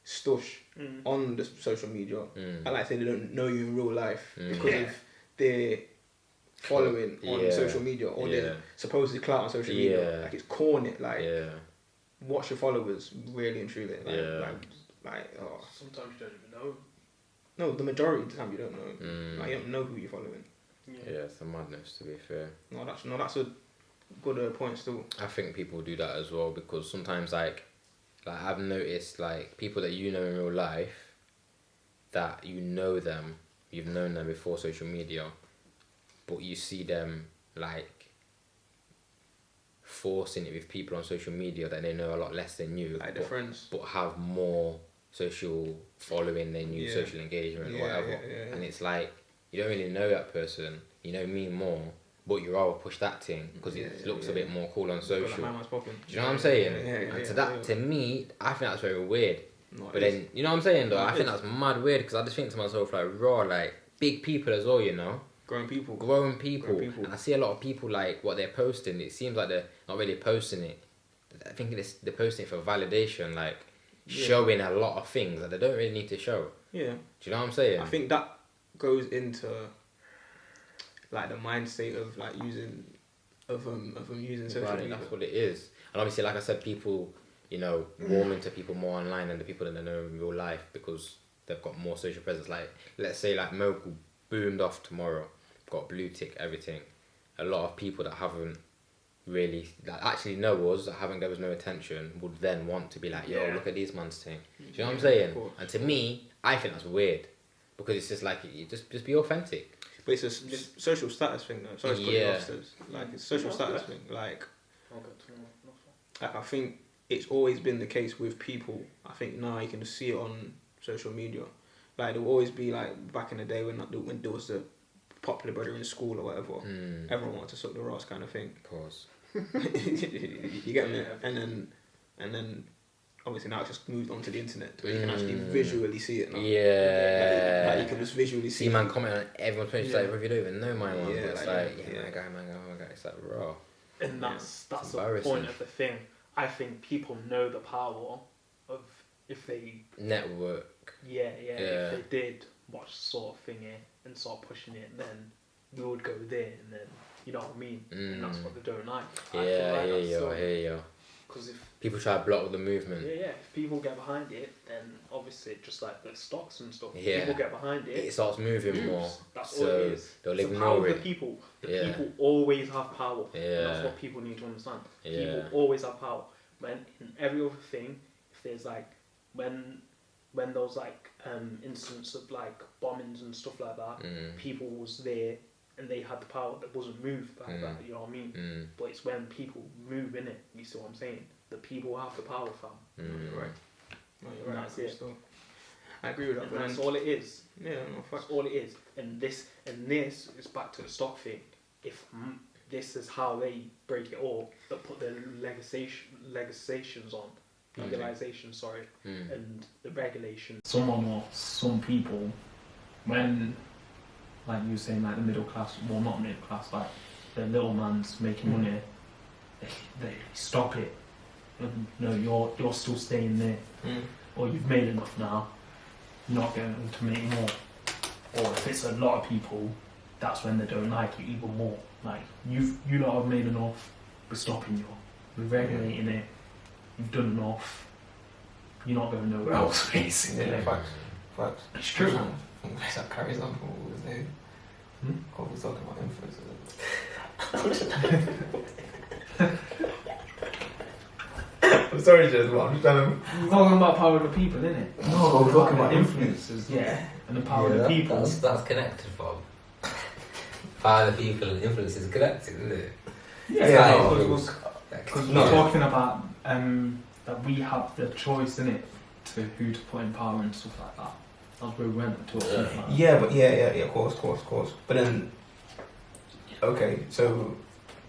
stush on the social media. I like to say they don't know you in real life because of their following on social media or their supposed clout on social media. Like it's corny. Like watch your followers really and truly. Like sometimes you don't even know. No, the majority of the time you don't know. Like you don't know who you're following. Yeah, it's a madness to be fair. No, that's a good point still. I think people do that as well because sometimes like I've noticed like people that you know in real life that you know them, you've known them before social media, but you see them like forcing it with people on social media that they know a lot less than you, Like their friends. but have more social following than you, social engagement or whatever. And it's like you don't really know that person, you know me more, but you rather push that thing because it looks a bit more cool on social. Like Do you know what I'm saying? To me, I think that's very weird. No, but then, you know what I'm saying though? No, I think that's mad weird because I just think to myself like, raw, like big people as well, you know? Growing people. And I see a lot of people like what they're posting. It seems like they're not really posting it. I think they're posting it for validation, like showing a lot of things that they don't really need to show. Yeah. Do you know what I'm saying? I think that goes into like the mindset of like using social media. That's what it is. And obviously, like I said, people, you know, warming to people more online than the people that they know in real life because they've got more social presence. Like, let's say like Mogul boomed off tomorrow, got blue tick, everything. A lot of people that haven't really like actually know us, having there was no attention, would then want to be like, yo, look at these man's thing. Do you know what I'm saying? And to me, I think that's weird because it's just like you just be authentic. But it's a social status thing, though. Sorry, like it's a social status thing. Like I think it's always been the case with people. I think now you can see it on social media. Like there will always be like back in the day when there was the popular brother in school or whatever. Everyone wanted to suck the Ross kind of thing. Of course. You get me? And then obviously now it's just moved on to the internet where you can actually visually see it now. Yeah. Like you can just visually see man comment on everyone's page, like, if you don't even know my one, Yeah, but it's like, my guy. It's like raw. And that's the point of the thing. I think people know the power of if they network. If they did watch sort of thingy and start pushing it, then we would go there, and then you know what I mean. And that's what they don't like. I hear you. Because if people try to block the movement. if people get behind it, then obviously just like the stocks and stuff, Yeah. people get behind it. It starts moving more. That's so all it is. they'll It's the ignore power it. of the people. The people always have power. Yeah. That's what people need to understand. Yeah. People always have power. When in every other thing, if there's like when those like incidents of like bombings and stuff like that, people was there and they had the power that wasn't moved like that. You know what I mean? But it's when people move in it. You see what I'm saying? The people have the power, fam. You're right. No, you're right. That's it. I agree with that. And that's all it is. Yeah, no, That's all it is. And this is back to the stock thing. If this is how they break it all, they put their legalizations on, and the regulations. Some people, when, like you were saying, like the middle class, well not middle class, like the little man's making money, they stop it. And, no, you're still staying there, or you've made enough now. You're not going to make more. Or if it's a lot of people, that's when they don't like you even more. Like you lot have made enough. We're stopping you. We're regulating it. You've done enough. You're not going nowhere else, basically. Yeah, facts. It's true. That carries on from what was there. What was talking about influencers. I'm sorry, Shez, but I'm just trying to... We're talking about power of the people, innit? No, we're talking about influencers. Yeah, and the power of the people. That's connected, Bob. Power of the people and influence is connected, isn't it? Because we're talking about that we have the choice in it to who to put in power and stuff like that. That's where we went to talk about. Yeah, but of course. But then, okay, so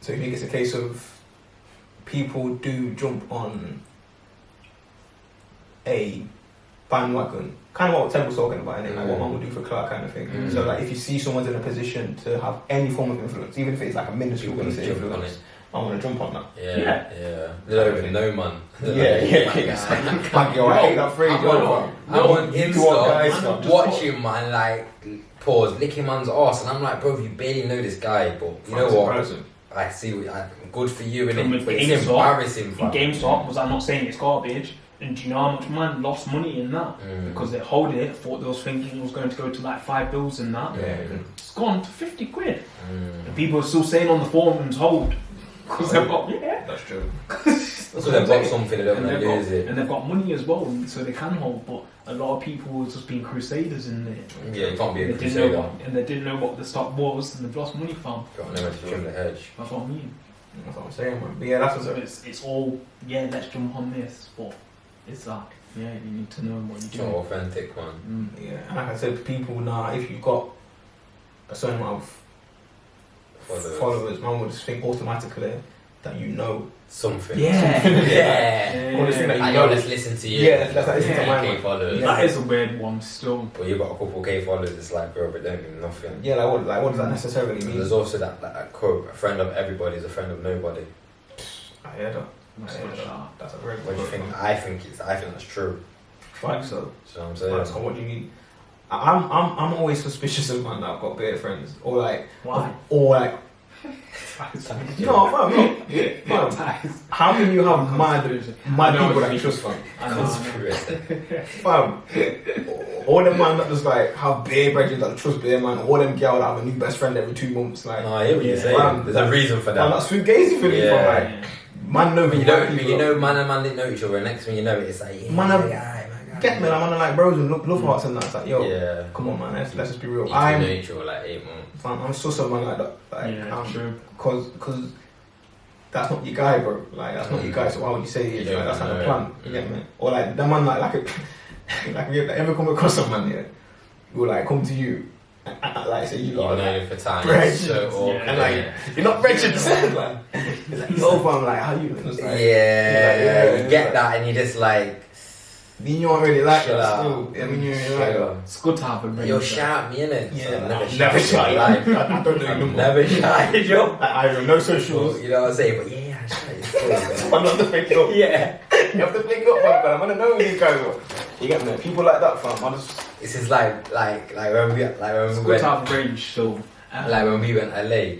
you think it's a case of people do jump on a bandwagon, kind of what Ted was talking about, innit? Like what man would do for Clout kind of thing. So like if you see someone's in a position to have any form of influence, even if it's like a minuscule piece of influence, I want to jump on that. Yeah. They don't even know, man. Like, yo, I hate that phrase. I want Insta watching man, like, pause, licking man's arse, and I'm like, bro, you barely know this guy, but you know what? I see what good for you, innit? But it's embarrassing, fam. GameStop, was I not saying it's garbage? And do you know how much man lost money in that? Because they hold it, thought they was thinking it was going to go to like 5 bills and that. It's gone to 50 quid. And people are still saying on the forums, hold. Because they've got, that's true. Because they've got something they don't want to use it. And they've got money as well, so they can hold. But a lot of people have just been crusaders in there. Yeah, you can't be a crusader. And they didn't know what the stock was, and they've lost money from. Got to know where to trim the hedge. That's what I mean. That's what I'm saying, man. But yeah, that's what it's all, let's jump on this, but it's like, you need to know what you're doing. It's an authentic one. Yeah, and like I said, people now, if you've got a certain amount of followers, man would just think automatically that you know something. Yeah. I know, let's listen to you. Yeah, let's listen to my K followers. That is a weird one still. Well, you've got a couple K followers, it's like, bro, but don't mean nothing. Yeah, what does that necessarily mean? There's also that quote, a friend of everybody is a friend of nobody. I heard that. That's a very good What do you think? I think that's true. Right, so what I'm saying. So what do you mean? I'm always suspicious of man that I've got better friends, or like, why? Or like, No, fam. How can you have mad people that you trust, fam? Fam. All them man that just like have bare bridges that trust bare man. All them girls that have a new best friend every 2 months. Like, no, I hear what you're saying. There's a reason for that. Man, that's fugazi for me. Yeah. Like, man, no, you know, man and man didn't know each other. And next thing you know, it's like, yeah, get me, like, man, like bros and love hearts and that. It's like, yo, yeah. come on, man, let's just be real. You know each other like 8 months. Fam, I'm so man like that. Like, yeah, true. Because that's not your guy, bro. Like, that's not your guy. So why would you say it? Like, that's not the plan. You get me? Or like that man, like if you ever come across someone here, who will like come to you. Like say you got like, for time, so awkward. And like you're not wretched, like it's like yo, fam, like how you? Like, you get that, and you just like. You don't really like that still. I mean, you're like, it's good to have a ring. You'll shout me, innit? Yeah, so never shout. Like, I don't know. Never shout, yo. I have no socials. You know what I'm saying? But yeah, I shout. I'm not the fake up. Yeah. You have to fake up, man. But I'm gonna know these guys. You get me? People like that, fam. I just. This is like when we it's went. good to have range, so. Like when we went LA,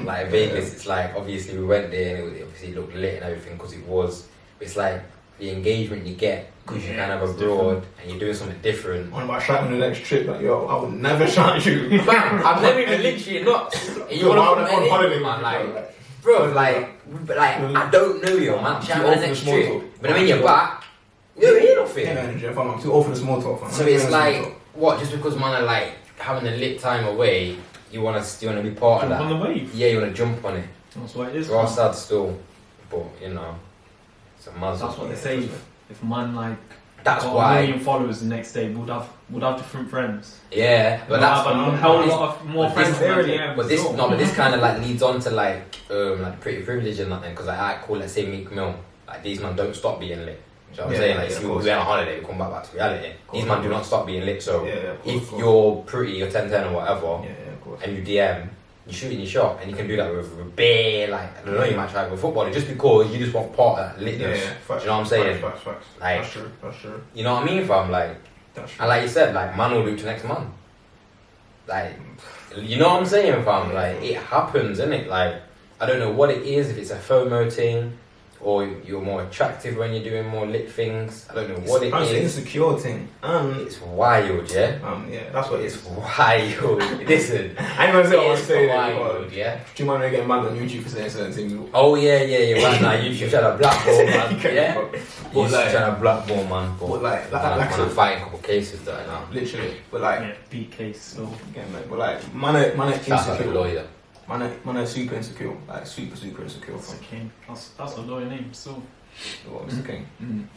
like Vegas. It's like obviously we went there and it obviously looked lit and everything because it was. It's like the engagement you get. Because you're kind of abroad and you're doing something different. When I shot on the next trip, like yo, I would never shot you. Fam, I've never even literally not. You want to on holiday, man? Like, bro, like I don't know you, man. Shout on the next trip, but when you're back, you don't hear nothing. Yeah, I'm too old for the small talk, fam. So it's like, what? Just because man are like having a lit time away, you wanna be part of that. Jump on the wave. Yeah, you wanna jump on it. That's what it is. We're sad still, but you know, it's a muzzle. That's what they say. If man like that's got why 1 million followers the next day, would have different friends. Yeah, but that's a hell of a lot of more friends. But this kind of like leads on to like pretty privilege and nothing because like I call let's say Meek Mill, like these man don't stop being lit. You know what I'm saying? Like if we went on a holiday, we come back to reality. These man do not stop being lit. So if you're pretty, you're 10-10 or whatever, and you DM. You shooting your shot, and you can do that with a bare, like, I don't know, you might try it with football, just because you just want part of that litness. Do you know what I'm saying? Facts. Like, that's true. You know what I mean, fam? Like, and like you said, like, man will do to next man. Like, you know what I'm saying, fam? Like, it happens, innit? Like, I don't know what it is, if it's a FOMO thing, or you're more attractive when you're doing more lit things. I don't know what it is. It's an insecure thing. It's wild, yeah? Yeah, that's what it is. It's wild. Listen. I ain't gonna say what I'm saying. Wild, yeah? Do you mind me getting mad on YouTube for saying certain things? Oh, yeah. Right now, YouTube trying to blackball, man. Yeah? But like, trying to blackball, man. But like I'm fighting a couple cases right now. Literally. But like... Yeah, beat case, so... Yeah, mate. But like, man are insecure. Lawyer. Man are super insecure. Like, super insecure. That's a king. That's a lawyer name, so... What, Mr. King?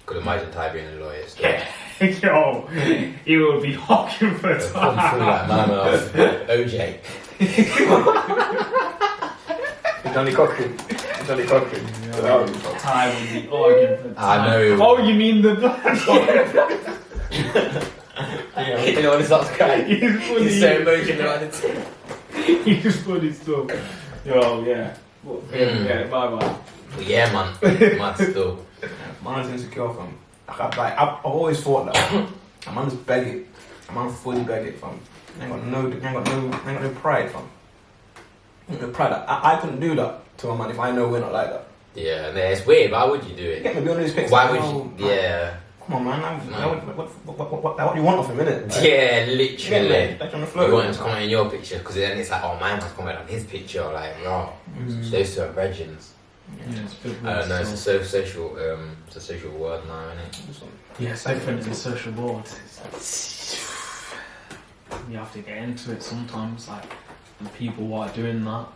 Could imagine Ty being a lawyer still. Yo, he would be hawking for Come through like man of OJ. Johnny Cochran. Ty would be arguing for time. I know. Oh, you mean the black You know when it starts crying? He's so emotional about it. He's funny still. Yo, yeah. Yeah, bye. But yeah, man. Mad still. Man's insecure, fam. I've always thought that a man just beg it. A man fully beg it, fam. Ain't got no pride, fam. Ain't no pride. I couldn't do that to a man if I know we're not like that. Yeah, and it's weird. Why would you do it? Get me be on these pictures. Why would you? Yeah. Come on, man. What do you want off him, innit? Like, yeah, literally. Like on the floor. You want him to comment on your picture because then it's like, oh, mine has comment on his picture. Like, no, those two are virgins. Yeah, it's good. I don't know. It's a social. It's a social word now, isn't it? Yeah, it's different in social boards. You have to get into it sometimes. Like the people who are doing that,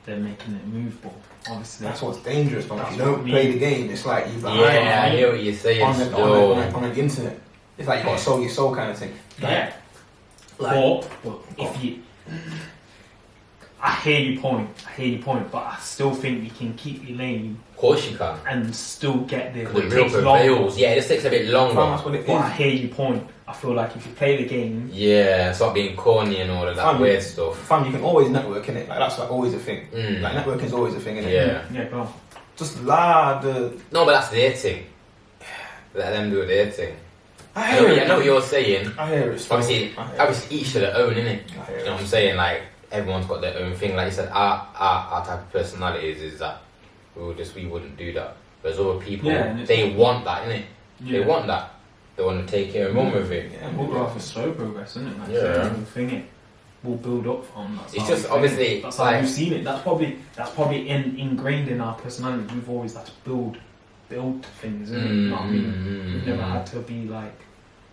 they're making it move. But obviously, that's what's dangerous. But if you don't play the game, it's like you. Yeah, I hear what you're saying. On the internet, it's like you got to sell your soul kind of thing. Yeah. But if you, I hear your point, but I still think you can keep your lane. Of course you can. And still get there. The real prevails. Yeah, it just takes a bit longer. But I hear your point. I feel like if you play the game... Yeah, stop being corny and all of that weird stuff. Fam, you can always network, innit? Like, that's like always a thing. Like, networking is always a thing, innit? Yeah, go on. Just No, but that's their thing. Let them do their thing. I hear it. I know what you're saying. I hear it. Obviously each to their own, innit? You know what I'm saying? Like, everyone's got their own thing. Like you said, our type of personalities is that we wouldn't do that. There's other people, they want that, innit? Yeah. They want that. They want to take it and run with it. Yeah, we'll go off a slow progress, isn't it? Like, yeah. Thing we'll build up from. It's just obviously that's how we've seen it. That's probably ingrained in our personality. We've always had to build things, isn't it? You know what I mean? We've never had to be like,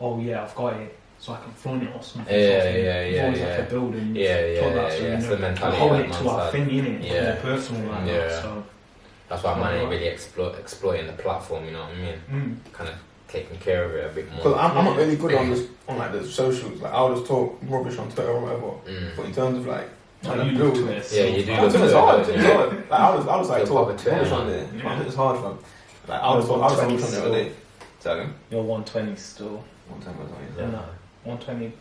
oh yeah, I've got it, so I can flaunt it or something. We've always had to build and It's the mentality. Hold it to our thing, innit? Yeah. Personal like that. So that's why man ain't really exploiting the platform. You know what I mean? Kind of taking care of it a bit more. Because I'm not really good on this, on like the socials. Like I'll just talk rubbish on Twitter or whatever. But in terms of like trying to build, you do. Twitter's hard. Like I'll just like talk rubbish on there. It's hard, fam. Like I'll just talk rubbish on the other day. So you're 120 still. 120. No, 120.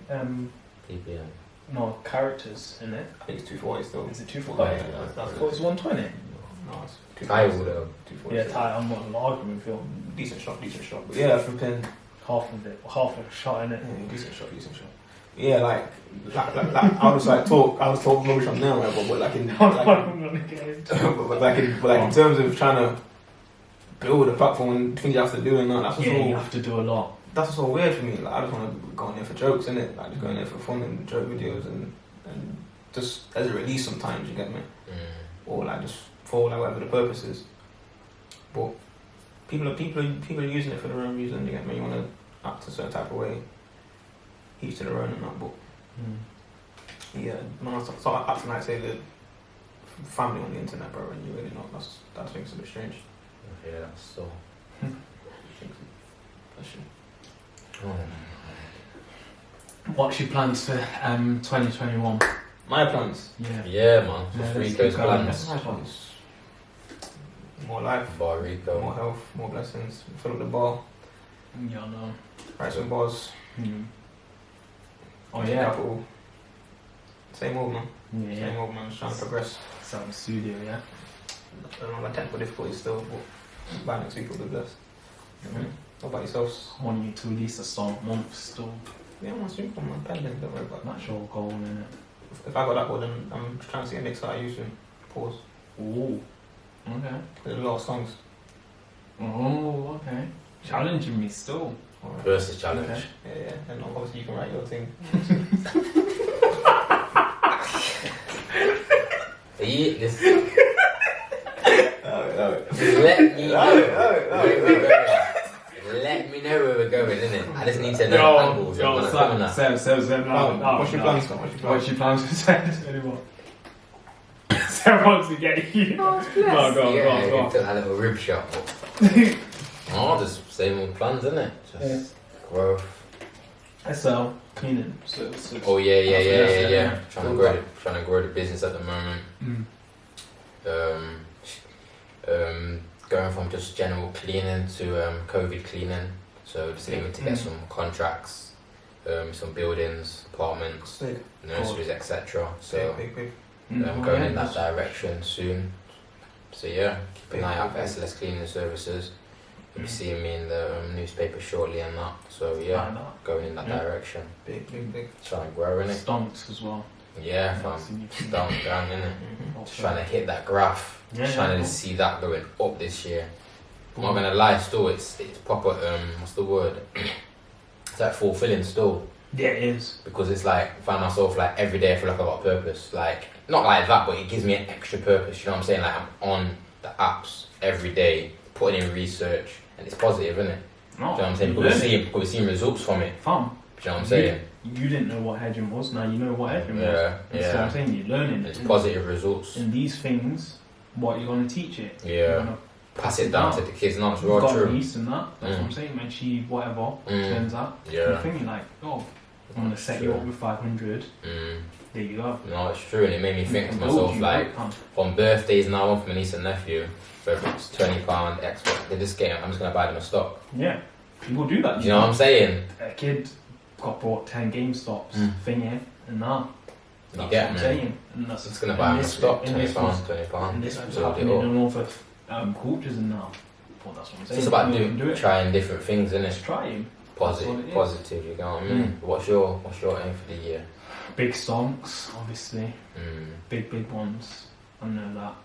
PPM. No characters in it. I think it's 240 still. Is it 240? I thought it's 120. No, it's Ty would have. 240. Yeah, Ty. I'm not arguing with you. Decent shot. But yeah, flipping half of a shot in it. Yeah, decent shot. Yeah, like I was like talk rubbish on there, but like in in terms of trying to build a platform and things you have to do and that, that's you have to do a lot. That's what's so weird for me. Like I just want to go in there for jokes, innit? Like just go in there for fun and joke videos and just as a release sometimes, you get me? Or like just for like whatever the purpose is. But people are using it for their own reason, you get me? You want to act a certain type of way. Each to their own and that, but yeah, man, I start acting like say the family on the internet, bro, and you really not. That thing's a bit strange. Yeah, that's so. What's your plans for 2021? My plans? Yeah, man. For Rico's plans. My plans. More life. Bar Rico. More health. More blessings. Fill up the bar. Yeah, I know. Write some bars. Oh yeah. Capital. Same old man. Yeah. Same old man. Just trying to progress. Sound studio, yeah. I don't know, my technical difficulties still, but by next week will be blessed. What about yourselves? I want you to release a song month still. Yeah, I'm stream from my pending, don't worry about that. That's your goal, innit? If I got that one, then I'm trying to see a mix that I use soon. Pause. Ooh. Okay. There's a lot of songs. Oh, okay. Challenging me still. Alright. Versus challenge. Okay. Yeah, and obviously you can write your thing. Let me know where we're going, innit? I just need to know angles. Sam, What's your plans, Scott? What's your plans for Sam anymore? Sam wants to get you. Go on. Took that little rib shot. Just same old plans, innit? Just growth. SL, cleaning. Oh yeah. Trying to grow the business at the moment. Going from just general cleaning to COVID cleaning. So just aiming to get some contracts, some buildings, apartments, nurseries, etc. So going in that direction soon. So yeah, keep an eye out for SLS cleaning services. You'll be seeing me in the newspaper shortly and that. So yeah, going in that direction. Big. Trying to grow in it. Stonks as well. Yeah, fam. Down in it. Trying to hit that graph. Trying to see that going up this year. I'm not gonna lie, still it's proper. What's the word? It's like fulfilling still. Yeah, it is. Because it's like I find myself like every day I feel like I've got a purpose. Like not like that, but it gives me an extra purpose. You know what I'm saying? Like I'm on the apps every day, putting in research, and it's positive, isn't it? No, you know what I'm saying? Because we're seeing results from it. Fun. You know what I'm saying? You didn't know what hedging was. Now you know what hedging was. That's what I'm saying. You're learning. It's positive results. And these things, what you're going to teach it. Yeah. Pass it down to the kids. Not true. You've got a niece and that. That's what I'm saying. When she whatever turns out, you're thinking like, oh, I'm going to set you up with 500. There you go. No, it's true, and it made me think to myself like, on birthdays now for my niece and nephew, whether it's £20, Xbox, they just get it. I'm just going to buy them a stock. Yeah, people do that. You know what I'm saying? A kid got brought 10 GameStops thingy, and now. You get me? And that's just going to buy them a stock, £20. And this was happening in other cultures and now. Well, that's what I'm saying. It's just about trying different things, isn't it? Just trying. Positive, you know what I mean? What's your aim for the year? big stonks, obviously. Big ones. I know that.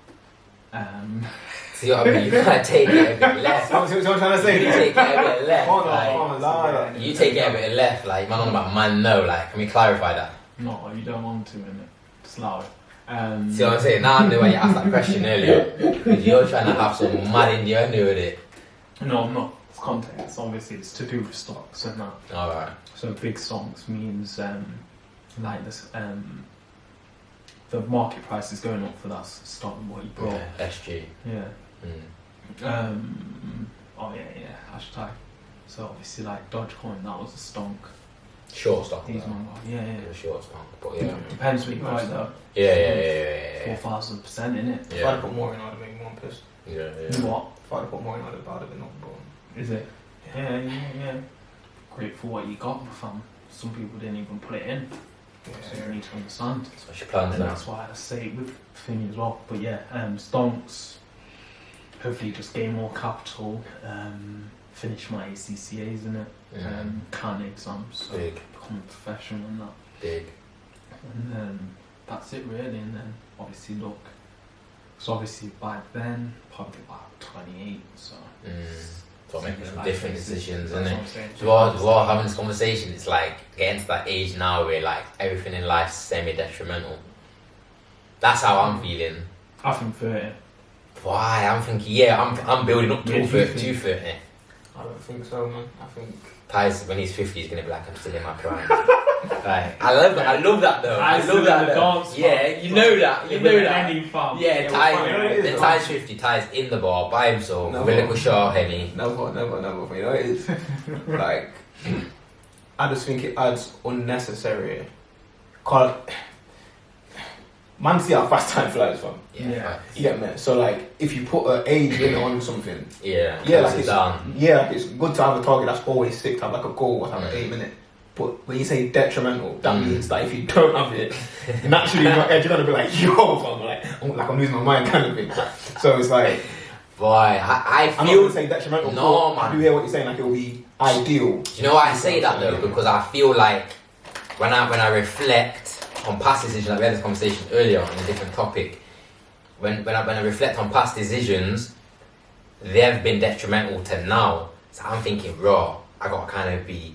See what I mean? You can't take it a bit left. See what I'm trying to say? You take it a bit left. Like, You take it a bit left. Like, man on about man, no. Like, can we clarify that? No, you don't want to, innit? It's loud. See what I'm saying? Now I know why you asked that question earlier. Because you're trying to have some mad innuendo with it. No, I'm not. It's context. Obviously, it's to do with stocks and that. Alright. So big stonks means like this. The market price is going up for that stock what you brought. Yeah, SG. Yeah. Oh yeah. Hashtag. So obviously like Dogecoin, that was a stonk. Short stock. These man, yeah. Short stock, but yeah. Depends what you buy though. Yeah. 4,000% in it. if I'd put more in, I'd have been more pissed. Yeah. What? If I'd put more in, I'd have been not born. Is it? Yeah. Great for what you got, my fam. Some people didn't even put it in. So you need to understand. That's what she plans And now. that's why I say it with Finny as well. But yeah, stonks. Hopefully just gain more capital. Finish my ACCAs in it. Can exams. So Big. become a professional and that. Big. And then that's it really. And then obviously look. So obviously back then, probably about 28. So. So making some different decisions, That's isn't what it? I'm saying. So while having this conversation, it's like getting to that age now where like everything in life's semi-detrimental. That's how I'm feeling. I think 30. Why? I'm thinking, I'm building up to 30. I don't think so, man. I think Ty's, when he's 50, he's gonna be like, I'm still in my prime. Like, I love that though. I love that though. Yeah, you know that. Yeah, fine. Ty's 50. Ty's in the bar by himself with a little short henny. Never. You know, it's like I just think it adds unnecessary. Cause man, see how fast time flies, fam. Yeah. You get me? So like, if you put an age limit on something, Yeah, like it's down. like it's good to have a target that's always sick, to have like a goal, or have an aim in it. But when you say detrimental, that means that if you don't have it, naturally in your head you're gonna be like, yo, fam, I'm losing my mind, kind of thing. So it's like, Boy, I I'm not feel. gonna say detrimental. No, but I man. do hear what you're saying. Like it will be ideal. Do you know why I say that though? Because I feel like when I reflect on past decisions, like we had this conversation earlier on a different topic. When I reflect on past decisions, they've been detrimental to now. So I'm thinking, raw. I gotta kind of be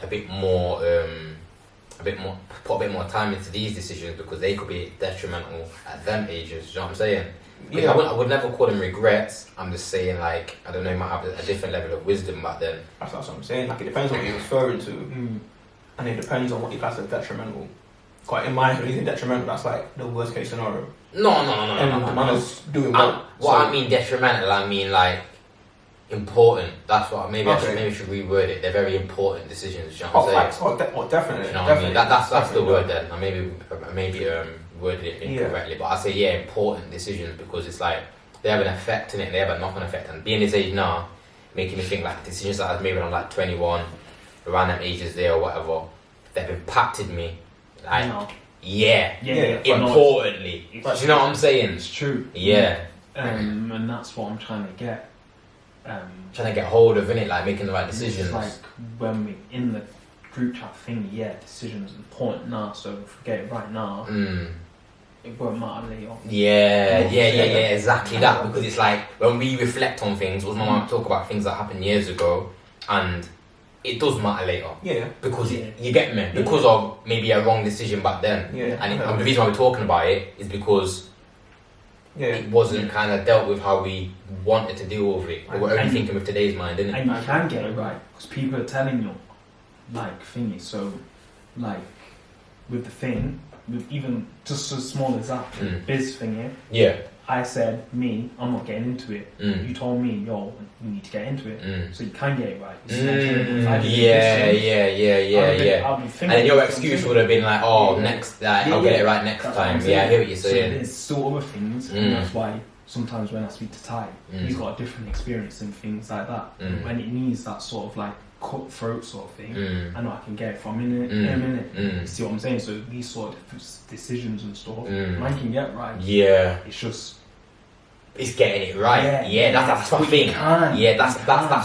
a bit more, put a bit more time into these decisions because they could be detrimental at them ages. Do you know what I'm saying? Yeah. I would never call them regrets. I'm just saying, like, I don't know, you might have a different level of wisdom back then. That's what I'm saying. Like it depends on what you're referring to, and it depends on what you class as detrimental. Quite in my opinion, detrimental. That's like the worst case scenario. No. And the man is doing well. I mean detrimental, I mean like important. That's what maybe I should reword it. They're very important decisions. You know what I'm saying? Definitely. You know what I mean? That's the word then. I maybe worded it incorrectly, but I say important decisions because it's like they have an effect in it. They have a knock-on effect, and being this age now, making me think like decisions that I was made when I'm like 21, around them ages there or whatever, they've impacted me. Like importantly. Do you know what I'm saying? It's true. Yeah. And that's what I'm trying to get. Trying to get hold of, innit? Like making the right decisions. It's like when we in the group chat thing, decisions are important now. So if we get it right now, it won't matter later. Yeah, exactly that. Because it's like when we reflect on things, was my mum talk about things that happened years ago, and it does matter later. Yeah. Because you get me? Because of maybe a wrong decision back then. Yeah. And the reason why we're talking about it is because it wasn't kind of dealt with how we wanted to deal with it. But we're only thinking with today's mind, isn't it? And you can get it right because people are telling you, like thingy. So, like with the thing, with even just as small as that biz thing, I said, I'm not getting into it. You told me, yo, you need to get into it. So you can get it right. And then your excuse would have been like, next, I'll get it right next time. I hear what you're saying. So there's sort of things, and that's why sometimes when I speak to Ty, he's got a different experience in things like that. When it needs that sort of like cutthroat sort of thing, I know I can get it from in a minute. You see what I'm saying? So these sort of decisions and stuff, man can get right. Yeah. It's just it's getting it right. Yeah, that's my thing. Yeah, that's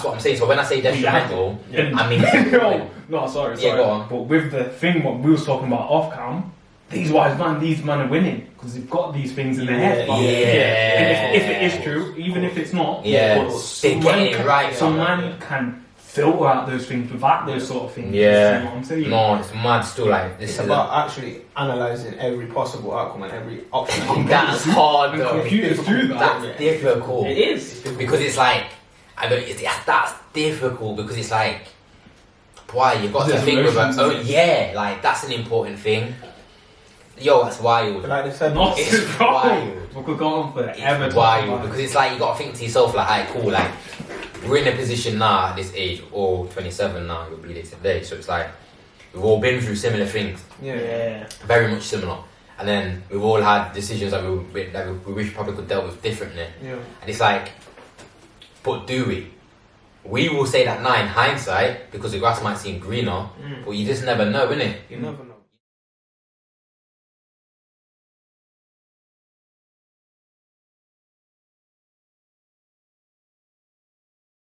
what I'm saying. So when I say detrimental, I mean no, sorry. Yeah, go on. But with the thing what we was talking about off cam, these men are winning because they've got these things in their head. Yeah. And if it is true, even if it's not, they're getting it right. Some man can filter out those things without those sort of things. Yeah. You see what I'm saying? No, it's mad still. Like this It's is about actually analysing every possible outcome and every option. that's hard though. Computers do that. That's difficult. It is. Because it's like, that's difficult because it's like, why you've got to think about. Oh yeah, like that's an important thing. Yo, that's wild. But like they said, Not It's wild. wild. We could go on for ever. It's wild because it's like you got to think to yourself like, alright, cool, like we're in a position now at this age, we're all 27 now, you'll be there today, so it's like we've all been through similar things, Yeah. very much similar, and then we've all had decisions that we wish probably could dealt with differently, yeah. and it's like, but do we? We will say that now in hindsight because the grass might seem greener, but you just never know, innit? You never know.